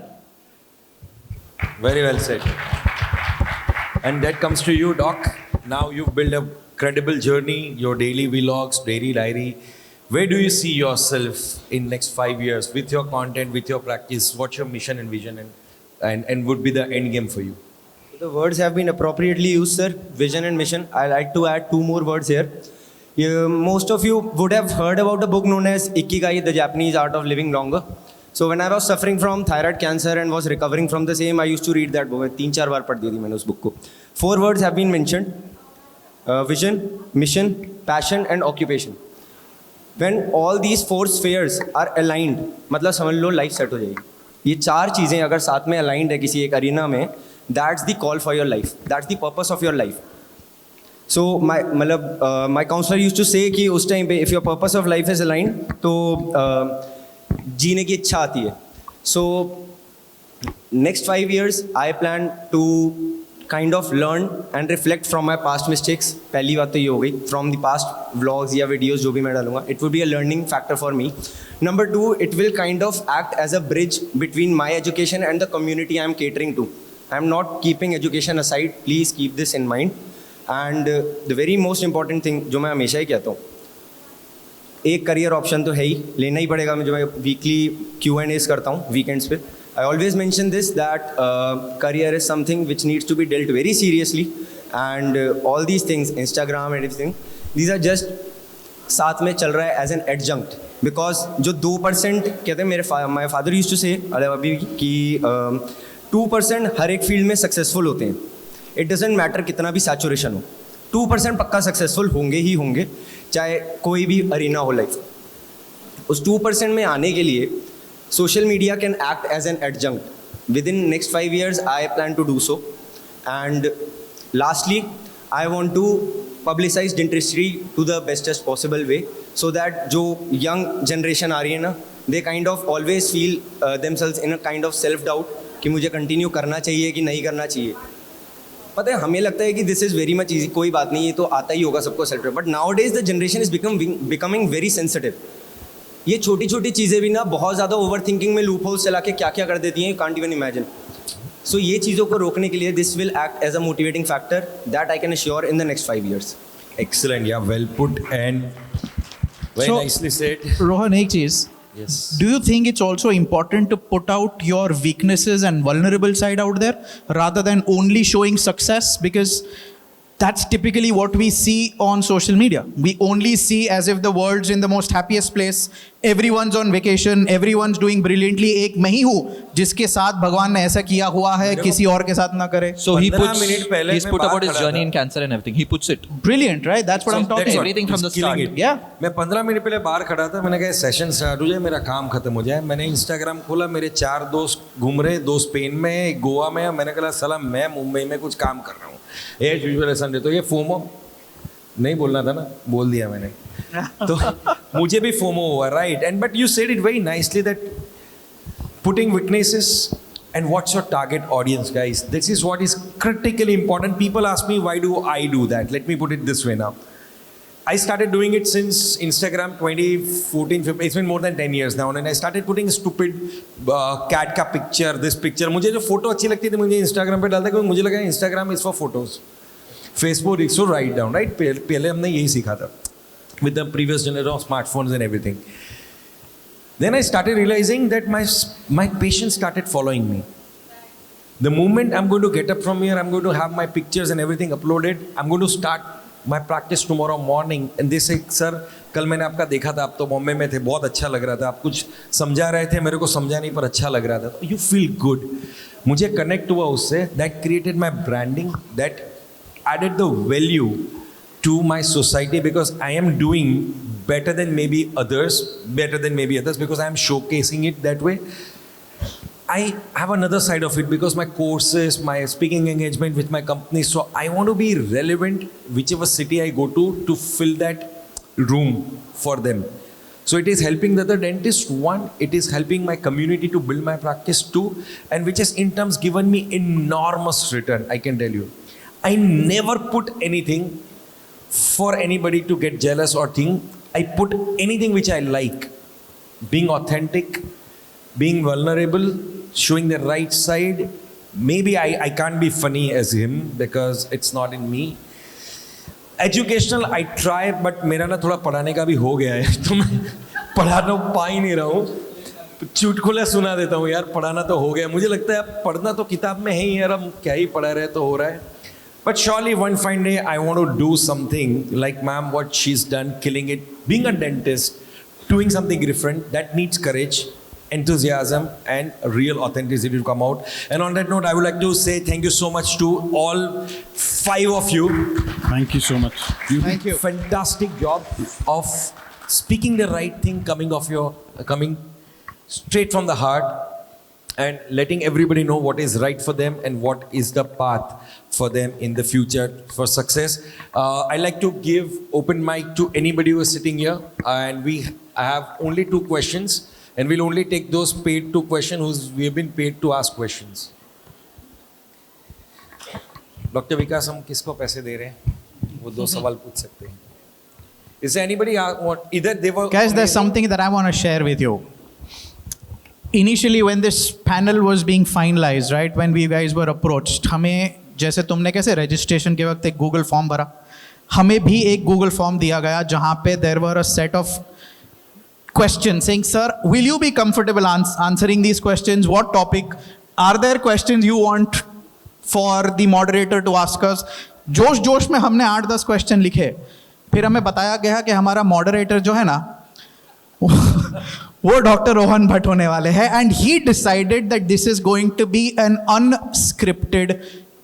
Very well said. And that comes to you, Doc. Now you've built a credible journey, your daily vlogs, daily diary. Where do you see yourself in next 5 years with your content, with your practice? What's your mission and vision and would be the end game for you? The words have been appropriately used, sir. Vision and mission. I like to add 2 more words here. Most of you would have heard about a book known as Ikigai, The Japanese Art of Living Longer. So when I was suffering from thyroid cancer and was recovering from the same, I used to read that book. 3-4 बार पढ़ दी थी मैंने उस book को. 4 words have been mentioned. Vision, mission, passion and occupation. When all these 4 spheres are aligned, मतलब समझ लो life set हो जाएगी. ये 4 चीज़ें अगर साथ में aligned है किसी एक arena में, that's the call for your life. That's the purpose of your life. So my counselor used to say कि उस time पे if your purpose of life is aligned, तो जीने की इच्छा आती है. So next 5 years I plan to kind of learn and reflect from my past mistakes. पहली बात तो ये हो गई, from the past vlogs या videos जो भी मैं डालूंगा, it will be a learning factor for me. Number 2, it will kind of act as a bridge between my education and the community I am catering to. I am not keeping education aside, please keep this in mind. And the very most important thing जो मैं हमेशा ही कहता हूँ, एक career option तो है ही, लेना ही पड़ेगा. मैं जो मैं वीकली Q&As करता हूँ वीकेंड्स पे, I always mention this that career is something which needs to be dealt very seriously, and all these things, Instagram and everything, these are just साथ में चल रहा है as an adjunct. Because जो 2% कहते हैं मेरे my father used to say अभी कि 2% हर एक फील्ड में सक्सेसफुल होते हैं. It doesn't matter कितना भी saturation हो, 2% पक्का सक्सेसफुल होंगे ही होंगे, चाहे कोई भी अरीना हो लाइफ. उस 2% में आने के लिए social media can act as an adjunct. Within next 5 years, I plan to do so. And lastly, I want to publicize dentistry to the bestest possible way, so that जो young generation आ रही है ना, they kind of always feel themselves in a kind of self-doubt कि मुझे continue करना चाहिए कि नहीं करना चाहिए. पता है हमें लगता है कि this is very much easy, कोई बात नहीं, ये तो आता ही होगा सबको self doubt. But nowadays the generation is becoming very sensitive. ये छोटी छोटी चीज़ें भी ना बहुत ज़्यादा ओवर थिंकिंग में लूप होल्स चला के क्या क्या कर देती हैं, you can't even imagine. So ये चीज़ों को रोकने के लिए this will act as a motivating factor that I can assure in the next 5 years. Excellent. Yeah, well put and very So- nicely said. Rohan, एक चीज. Yes. Do you think it's also important to put out your weaknesses and vulnerable side out there rather than only showing success? Because that's typically what we see on social media. We only see as if the world's in the most happiest place. Everyone's on vacation. Everyone's doing brilliantly. एक मैं ही हूँ जिसके साथ भगवान ने ऐसा किया हुआ है, किसी और के साथ ना करे. So he 15 puts, मिनट पहले he's मैं put बाहर about his खड़ा journey था. in cancer and everything. He puts it. Brilliant, right? That's what I'm So talking that's about. Everything from the He's killing start. it. Yeah. मैं 15 minute पहले बाहर खड़ा था. मैंने कहा सेशन स्टार्ट हो जाए, मेरा काम खत्म हो जाए. मैंने इंस्टाग्राम खोला, मेरे 4 दोस्त घूम रहे, 2 स्पेन में, 1 गोवा में. मैंने कहा साला मैं मुंबई में कुछ काम कर रहा हूँ. As usual Sunday. तो ये फोमो नहीं बोलना था ना, बोल दिया मैंने. तो मुझे भी फोमो हुआ, right? And but you said it very nicely that putting weaknesses and what's your target audience, guys. This is what is critically important. People ask me, why do I do that? Let me put it this way now. I started doing it since Instagram 2014, 15. It's been more than 10 years now. And I started putting stupid cat का picture, this picture. मुझे जो photo अच्छी लगती थी मुझे Instagram पे डालता, क्योंकि मुझे लगा Instagram is for photos. Facebook is to write down, right? पहले हमने यही सीखा था with the previous generation of smartphones and everything. Then I started realizing that my patients started following me. The moment I'm going to get up from here, I'm going to have my pictures and everything uploaded. I'm going to start my practice tomorrow morning. And they say, sir, कल मैंने आपका देखा था, आप तो बॉम्बे में थे, बहुत अच्छा लग रहा था, आप कुछ समझा रहे थे, मेरे को समझा नहीं पर अच्छा लग रहा था. You feel good. मुझे कनेक्ट हुआ उससे. That created my branding. That added the value to my society because I am doing better than maybe others, because I am showcasing it that way. I have another side of it because my courses, my speaking engagement with my company, so I want to be relevant whichever city I go to fill that room for them. So it is helping the other dentist, one, it is helping my community to build my practice, two, and which has in terms given me enormous return, I can tell you. I never put anything for anybody to get jealous or think. I put anything which I like. Being authentic, being vulnerable, showing the right side. Maybe I can't be funny as him because it's not in me. Educational, I try, but मेरा ना थोड़ा पढ़ाने का भी हो गया है, तो मैं पढ़ाना पा ही नहीं रहा हूँ. चुटकुला सुना देता हूँ यार, पढ़ाना तो हो गया. मुझे लगता है अब पढ़ना तो किताब में है ही यार, हम क्या ही पढ़ा रहे तो हो रहा है. But surely one fine day I want to do something like ma'am what she's done, killing it, being a dentist, doing something different. That needs courage, enthusiasm and real authenticity to come out. And on that note, I would like to say thank you so much to all 5 of you. Thank you so much. Thank you. Fantastic job of speaking the right thing, coming straight from the heart and letting everybody know what is right for them and what is the path for them in the future for success. I like to give open mic to anybody who is sitting here, and we have only 2 questions, and we'll only take those paid 2 questions who's we have been paid to ask questions. Dr. Vikas, हम किसको पैसे दे रहे हैं? वो 2 सवाल पूछ सकते हैं. Is there anybody either they were Guys, there's something that I want to share with you. Initially, when this panel was being finalized, right, when we guys were approached, हमें जैसे तुमने कैसे registration के वक्त एक Google form भरा, हमें भी एक Google form दिया गया जहाँ पे there were a set of questions saying, sir, will you be comfortable answering these questions? What topic? Are there questions you want for the moderator to ask us? जोश जोश में हमने 8-10 क्वेश्चन लिखे. फिर हमें बताया गया कि हमारा मॉडरेटर जो है ना वो डॉक्टर रोहन भट्ट होने वाले हैं, and he decided that this is going to be an unscripted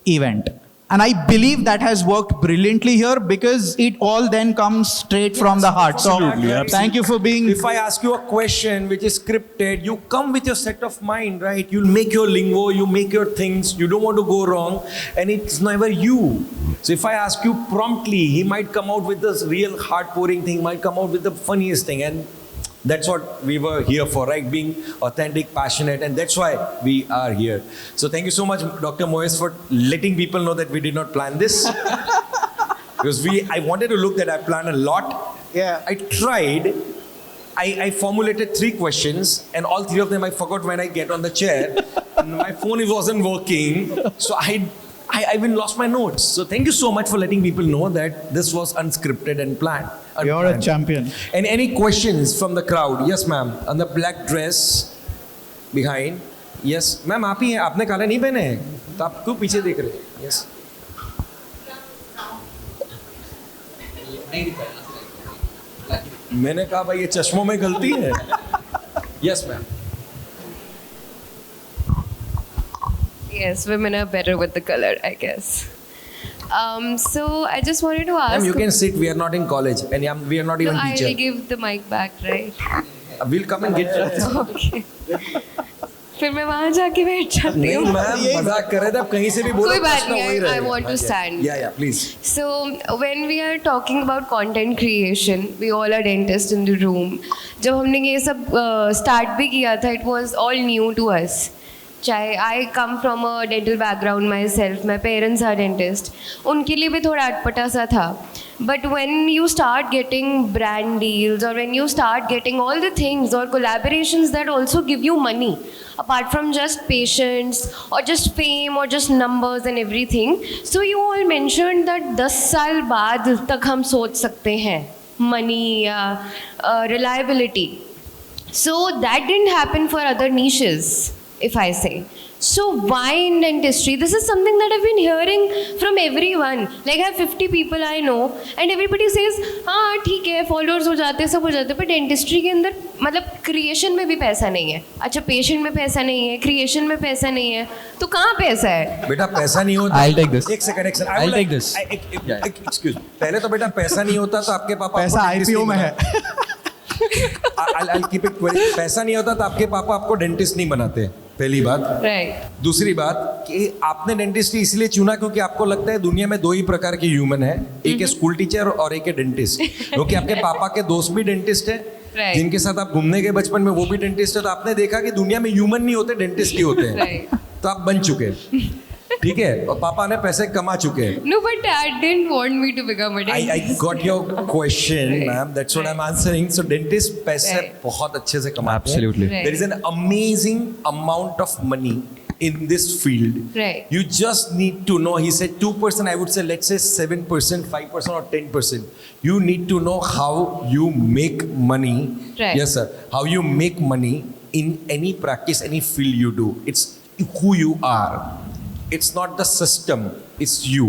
event. And I believe that has worked brilliantly here because it all then comes straight from the heart. Absolutely, So thank you for being. If I ask you a question which is scripted, you come with your set of mind, right? You'll make your lingo, you make your things, you don't want to go wrong, and it's never you. So if I ask you promptly, he might come out with this real heart-pouring thing, might come out with the funniest thing, and that's what we were here for, right? Being authentic, passionate, and that's why we are here. So thank you so much, Dr. Moyes, for letting people know that we did not plan this. Because I wanted to look that I planned a lot. Yeah. I tried. I formulated 3 questions, and all 3 of them I forgot when I get on the chair. my phone wasn't working, so I even lost my notes. So thank you so much for letting people know that this was unscripted and planned. You're a unplanned. champion. And any questions from the crowd? Yes, ma'am. On the black dress behind. Yes, ma'am. आप ही हैं. आपने काला नहीं पहने हैं. तो आप क्यों पीछे देख रहे हैं? Yes. मैंने कहा भाई ये चश्मों में गलती है. Yes, ma'am. Yes, women are better with the color, I guess. So I just wanted to ask. Ma'am, you can sit. We are not in college, and we are not even No, teacher. I'll give the mic back, right? We'll come and get you. Okay. फिर मैं वहाँ जाके बैठ जाती नहीं हूँ. Ma'am मजाक कर रहे थे आप कहीं से भी बोलो कोई बात प्रश्न नहीं, हो ही I रहेगा। want to हाँ, stand. Yeah, please. So when we are talking about content creation, we all are dentists in the room. जब हमने ये सब start भी किया था, it was all new to us. चाहे I come from a dental background myself, my parents are dentist. उनके लिए भी थोड़ा अटपटा सा था. But when you start getting brand deals or when you start getting all the things or collaborations that also give you money, apart from just patients or just fame or just numbers and everything, so you all mentioned that 10 साल बाद तक हम सोच सकते हैं money या reliability. So that didn't happen for other niches, if I say. So why in dentistry? This is something that I've been hearing from everyone. Like I have 50 people I know and everybody says, हाँ ठीक है followers हो जाते हैं सब हो जाते हैं, पर dentistry के अंदर मतलब creation में भी पैसा नहीं है. अच्छा patient में पैसा नहीं है, creation में पैसा नहीं है, तो कहाँ पैसा है? बेटा पैसा नहीं होता. I'll take this. एक second. I'll take this. Excuse. पहले तो बेटा पैसा नहीं होता तो आपके पापा पैसा आपको dentist IPO में नहीं है. I'll keep it quick. पैसा नहीं होता तो आपके पापा आपको डेंटिस्ट नहीं बनाते. पहली बात. Right. दूसरी बात कि आपने डेंटिस्ट्री इसलिए चुना क्योंकि आपको लगता है दुनिया में दो ही प्रकार के ह्यूमन है, एक है स्कूल टीचर और एक है डेंटिस्ट. क्योंकि आपके पापा के दोस्त भी डेंटिस्ट है, Right. जिनके साथ आप घूमने गए बचपन में वो भी डेंटिस्ट है, तो आपने देखा कि दुनिया में ह्यूमन नहीं होते डेंटिस्ट ही होते हैं. Right. तो आप बन चुके. ठीक है, और पापा ने पैसे कमा चुके हैं. No, but dad didn't want me to become a I dentist. got your question, Right. ma'am. That's what I'm answering. So dentist पैसे Right. बहुत अच्छे से कमाते हैं. Absolutely. Right. There is an amazing amount of money in this field. Right. You just need to know. He said 2%. I would say let's say 7%, 5%, or 10%. You need to know how you make money. Right. Yes, sir. How you make money in any practice, any field you do. It's who you are. It's not the system. It's you.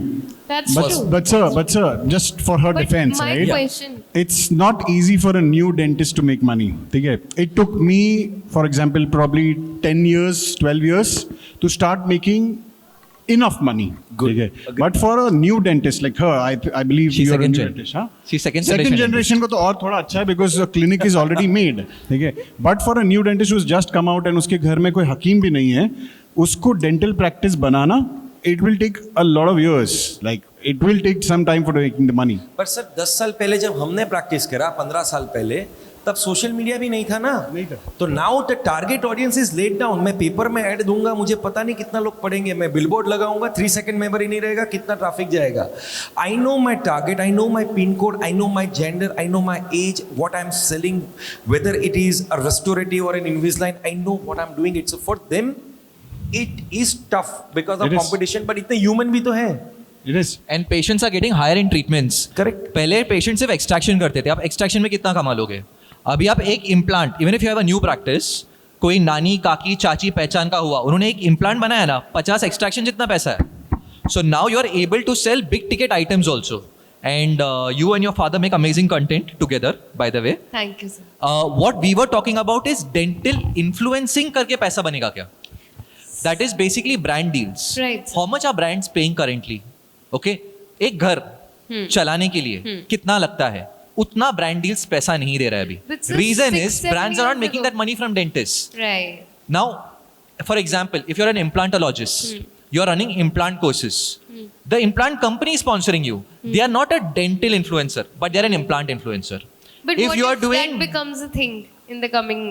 That's But, true. but sir, just for her But defense, my right? question. It's not easy for a new dentist to make money. ठीक है? It took me, for example, probably 10 years, 12 years to start making enough money. Good. ठीक है? But for a new dentist like her, I believe She's you're a second new gen. dentist, huh? She's second Second generation generation को तो और थोड़ा अच्छा है because the clinic is already made. ठीक है? But for a new dentist who's just come out and उसके घर में कोई हकीम भी नहीं है, उसको dental practice banana, it will take a lot of years. Like it will take some time for making the money. पर सर 10 साल पहले जब हमने प्रैक्टिस करा, 15 साल पहले, तब सोशल मीडिया भी नहीं था ना. नहीं था. तो now the target audience is let down. मैं पेपर में ऐड दूंगा, मुझे पता नहीं कितना लोग पढ़ेंगे. मैं बिलबोर्ड लगाऊंगा, 3 सेकंड मेमोरी नहीं रहेगा, कितना ट्रैफिक जाएगा. I know my target, I know my pin code, I know my gender, I know my age, what I am selling, whether it is a restorative or an Invisalign. I know what I am doing. It's for them it is tough because of It is. Competition, but इतने human भी तो है. It is. And patients are getting higher in treatments. Correct. पहले patient सिर्फ extraction करते थे, आप extraction में कितना कमा लोगे? अभी आप एक implant, even if you have a new practice, कोई नानी काकी चाची पहचान का हुआ, उन्होंने एक इम्प्लांट बनाया ना, 50 एक्सट्रैक्शन जितना पैसा है. So now you are able to sell big ticket items also. And you and your father make amazing content together, by the way. Thank you, sir. What we were talking about is dental influencing करके पैसा बनेगा क्या? That is basically brand deals. Right. How much are brands paying currently? Okay, एक घर चलाने के लिए कितना लगता है? उतना brand deals पैसा नहीं दे रहा है अभी. But sir, Reason 6, is 7 brands are not years making ago. that money from dentists. Right. Now, for example, if you're an implantologist, you're running implant courses. The implant company is sponsoring you. They are not a dental influencer, but they're an implant influencer. But if what you are if doing that becomes a thing in the coming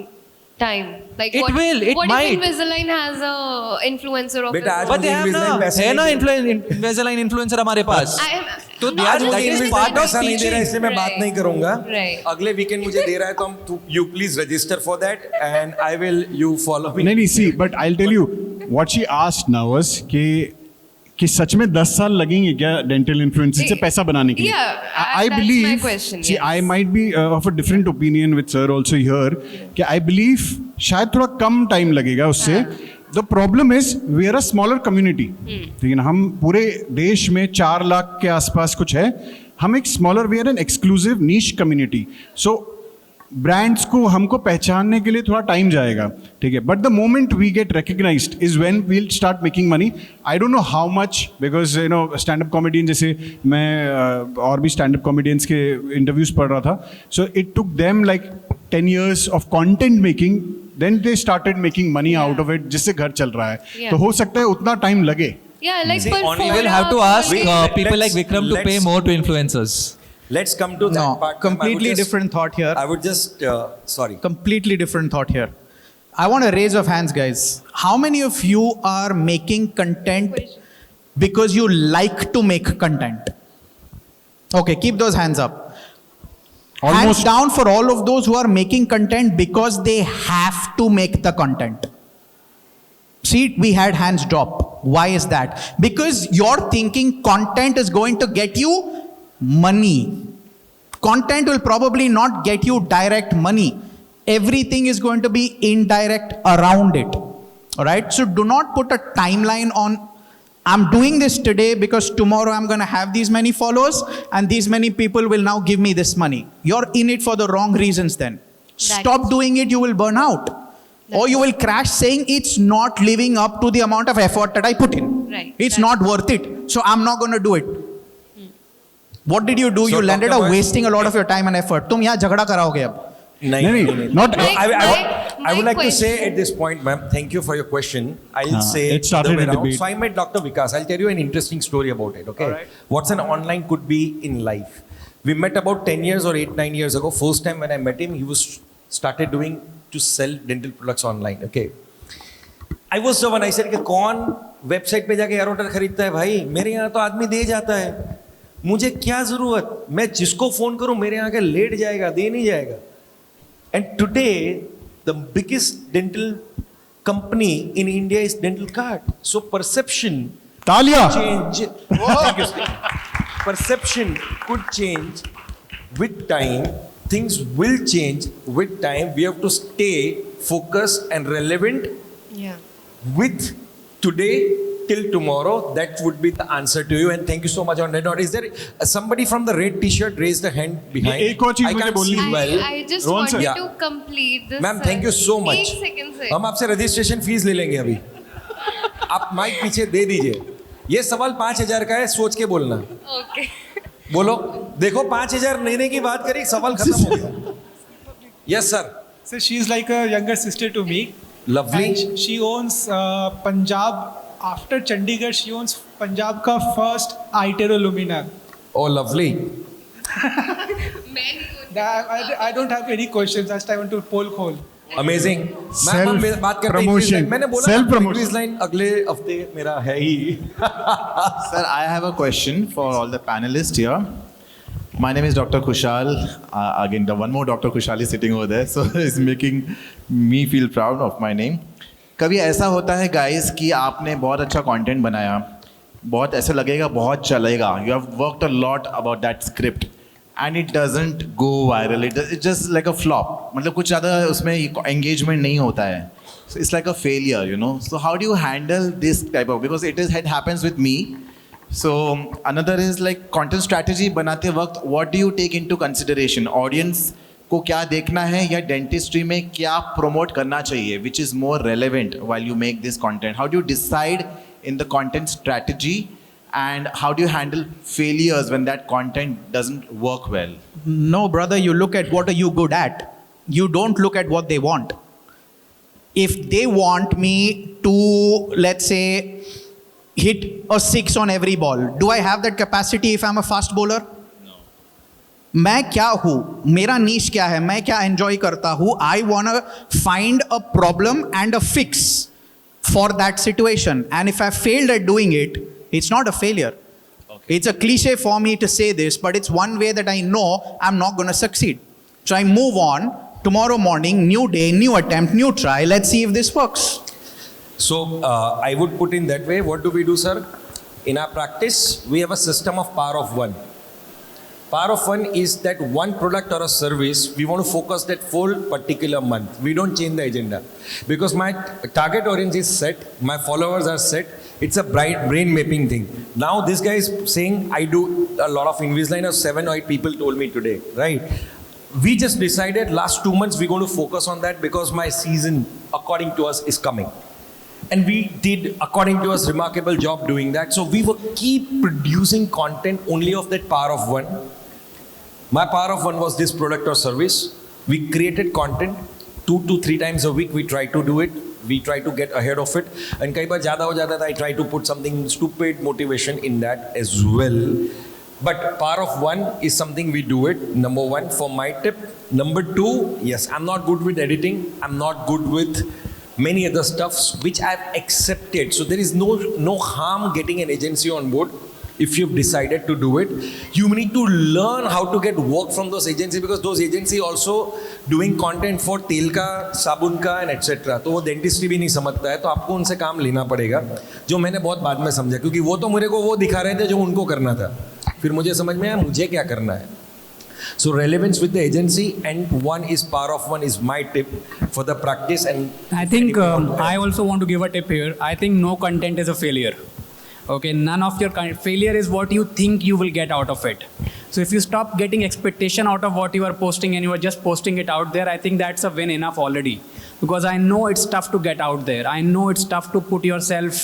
time? Like It what, will, it what might. if Invisalign has a influencer of बेटा, his आज own? But they have Invisalign ना, पैसे है ना नहीं Invisalign influencer हमारे पास. I am, तो I'm they not are- doing that is Invisalign. part of पैसा नहीं दे रहा है, इसलिए मैं बात Right. नहीं करूंगा. Right. अगले वीकेंड मुझे दे रहा है तो हम you please register for that and I will you follow me. नहीं, see, but I'll tell you, what she asked now was कि सच में 10 साल लगेंगे क्या डेंटल इन्फ्लुएंसर से पैसा बनाने के लिए? Yeah, I that's my believe, question, see, yes. I might be of a different opinion with sir also here, कि I believe शायद थोड़ा कम टाइम लगेगा उससे. The problem is we are a smaller community. ठीक है ना, हम पूरे देश में 4 लाख के आसपास कुछ है. हम एक smaller, we are an exclusive niche community. So brands को हमको पहचानने के लिए थोड़ा टाइम जाएगा, ठीक है. But the moment we get recognised is when we will start making money. I don't know how much, because you know stand up comedian, जैसे मैं और भी स्टैंड अप कॉमेडियंस के इंटरव्यूज पढ़ रहा था. So it took them like 10 years of content making, then they started making money out of it, जिससे घर चल रहा है. Yeah. तो हो सकता है उतना टाइम लगे. Yeah, like See, for only We for will have to ask people like let's- Vikram to pay let's- more to influencers. Let's come to that No, part. completely different thought here. I would just, sorry. Completely different thought here. I want a raise of hands, guys. How many of you are making content because you like to make content? Okay, keep those hands up. Hands Almost. down for all of those who are making content because they have to make the content. See, we had hands drop. Why is that? Because you're thinking content is going to get you money. Content will probably not get you direct money. Everything is going to be indirect around it. All right? So do not put a timeline on, I'm doing this today because tomorrow I'm going to have these many followers and these many people will now give me this money. You're in it for the wrong reasons then. Stop is- doing it, you will burn out. Or you will crash saying it's not living up to the amount of effort that I put in. Right. It's Right. not worth it. So I'm not going to do it. What did you do? So You landed talk up about- wasting a lot of your time and effort. तुम यहाँ झगड़ा कराओगे अब. नहीं, not. I would My like to say question- at this point, ma'am, thank you for your question. I'll say it started the way a around. debate. So I met Dr. Vikas. I'll tell you an interesting story about it, okay? What's an online could be in life. We met about 10 years or 8-9 years ago. First time when I met him, he was started doing to sell dental products online, okay? I was the one, I said कि कौन website पे जाके air order खरीदता है भाई, मेरे यहाँ तो आदमी दे जाता है, मुझे क्या जरूरत, मैं जिसको फोन करूं मेरे यहाँ के लेट जाएगा, दे नहीं जाएगा. And today, the biggest dental company in India is Dental Card. So perception तालियां. change. Thank you, Steve. Perception could change with time. Things will change with time. We have to stay focused and relevant Yeah. with today till tomorrow. That would be the answer to you. And thank you so much on that note. Is there somebody from the red T-shirt raised a hand behind? एक और चीज I मुझे can't बोलनी see थी. well. I just Rohan sir. wanted Yeah. to complete this. Ma'am thank you so much. एक second से. हम आपसे रजिस्ट्रेशन फीस ले लेंगे अभी. आप माइक पीछे दे दीजिए. ये सवाल 5,000 का है, सोच के बोलना. Okay. बोलो. देखो 5,000 लेने की बात करी, सवाल खत्म हो गया. Yes sir. So she's like a younger sister to me. Lovely. And she owns Punjab. After Chandigarh, she owns Punjab ka first iTero Luminar. Oh lovely. I don't have any questions. Just I want to poll call. Amazing. Ma'am हम बात करते हैं promotion. English line. मैंने बोला Self ना, promotion. English line अगले हफ्ते मेरा है ही. Sir, I have a question for all the panelists here. My name is Dr. Kushal. Again, the one more Dr. Kushal is sitting over there, so it's making me feel proud of my name. कभी ऐसा होता है guys कि आपने बहुत अच्छा content बनाया, बहुत ऐसा लगेगा बहुत चलेगा. You have worked a lot about that script, and it doesn't go viral. It's just like a flop. मतलब कुछ ज़्यादा उसमें engagement नहीं होता है. So it's like a failure, you know. So how do you handle this type of, because it happens with me. So another is like content strategy बनाते वक्त what do you take into consideration? Audience को क्या देखना है या dentistry में क्या promote करना चाहिए, which is more relevant while you make this content? How do you decide in the content strategy, and how do you handle failures when that content doesn't work well? No, brother, you look at what are you good at. You don't look at what they want. If they want me to, let's say, hit a 6 on every ball, do I have that capacity if I'm a fast bowler? No. मैं क्या हूँ, मेरा niche क्या है, मैं क्या enjoy करता हूँ. I wanna find a problem and a fix for that situation. And if I failed at doing it, it's not a failure. Okay. It's a cliche for me to say this, but it's one way that I know I'm not going to succeed. So I move on. Tomorrow morning, new day, new attempt, new try. Let's see if this works. So I would put in that way. What do we do, sir? In our practice, we have a system of power of one. Power of one is that one product or a service, we want to focus that full particular month. We don't change the agenda. Because my target audience is set, my followers are set, it's a bright brain mapping thing. Now this guy is saying, I do a lot of Invisalign, or 7 or 8 people told me today, right? We just decided last 2 months we're going to focus on that because my season, according to us, is coming. And we did, according to us, remarkable job doing that. So we will keep producing content only of that power of one. My power of one was this product or service. We created content 2 to 3 times a week. We try to do it. We try to get ahead of it. And kai baar zyada ho jata tha, I try to put something stupid motivation in that as well. But power of one is something we do it. Number 1 for my tip. Number 2, yes, I'm not good with editing. I'm not good with many other stuffs which I've accepted. So there is no harm getting an agency on board if you've decided to do it. You need to learn how to get work from those agencies because those agencies also doing content for तेल का, साबुन का and etc. तो वो dentistry भी नहीं समझता है तो आपको उनसे काम लेना पड़ेगा जो मैंने बहुत बाद में समझा क्योंकि वो तो मेरे को वो दिखा रहे थे जो उनको करना था फिर मुझे समझ में आया मुझे क्या करना है. So relevance with the agency and one is power of one is my tip for the practice. And I think I also want to give a tip here. I think no content is a failure. Okay, none of your failure is what you think you will get out of it. So if you stop getting expectation out of what you are posting and you are just posting it out there, I think that's a win enough already. Because I know it's tough to get out there. I know it's tough to put yourself,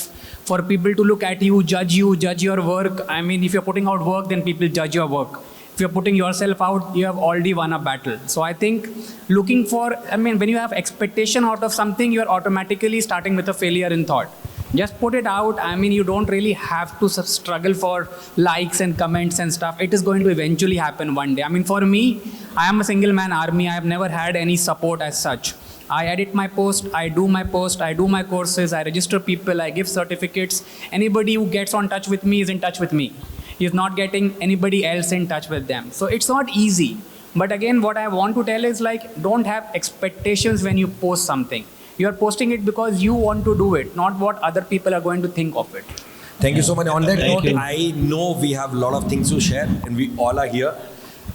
for people to look at you, judge your work. I mean, if you're putting out work, then people judge your work. If you're putting yourself out, you have already won a battle. So I think when you have expectation out of something, you're automatically starting with a failure in thought. Just put it out. I mean, you don't really have to struggle for likes and comments and stuff. It is going to eventually happen one day. I mean, for me, I am a single man army. I have never had any support as such. I edit my post, I do my courses, I register people, I give certificates. Anybody who gets on touch with me is in touch with me. He is not getting anybody else in touch with them. So it's not easy. But again, what I want to tell is don't have expectations when you post something. You are posting it because you want to do it, not what other people are going to think of it. Thank you so much. On that note, I know we have a lot of things to share and we all are here.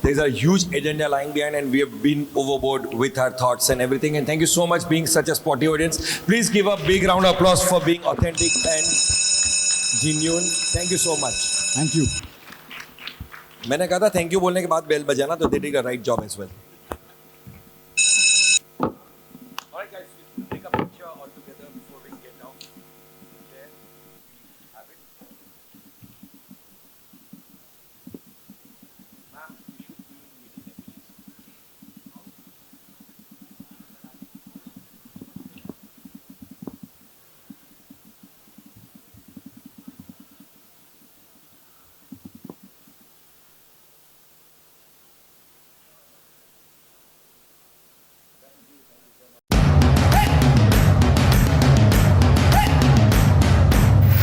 There's a huge agenda lying behind and we have been overboard with our thoughts and everything. And thank you so much being such a sporty audience. Please give a big round of applause for being authentic and genuine. Thank you so much. Thank you. मैंने कहा था thank you बोलने के बाद bell बजाना तो they did a right job as well. Alright guys, we'll take a picture all together before we get down.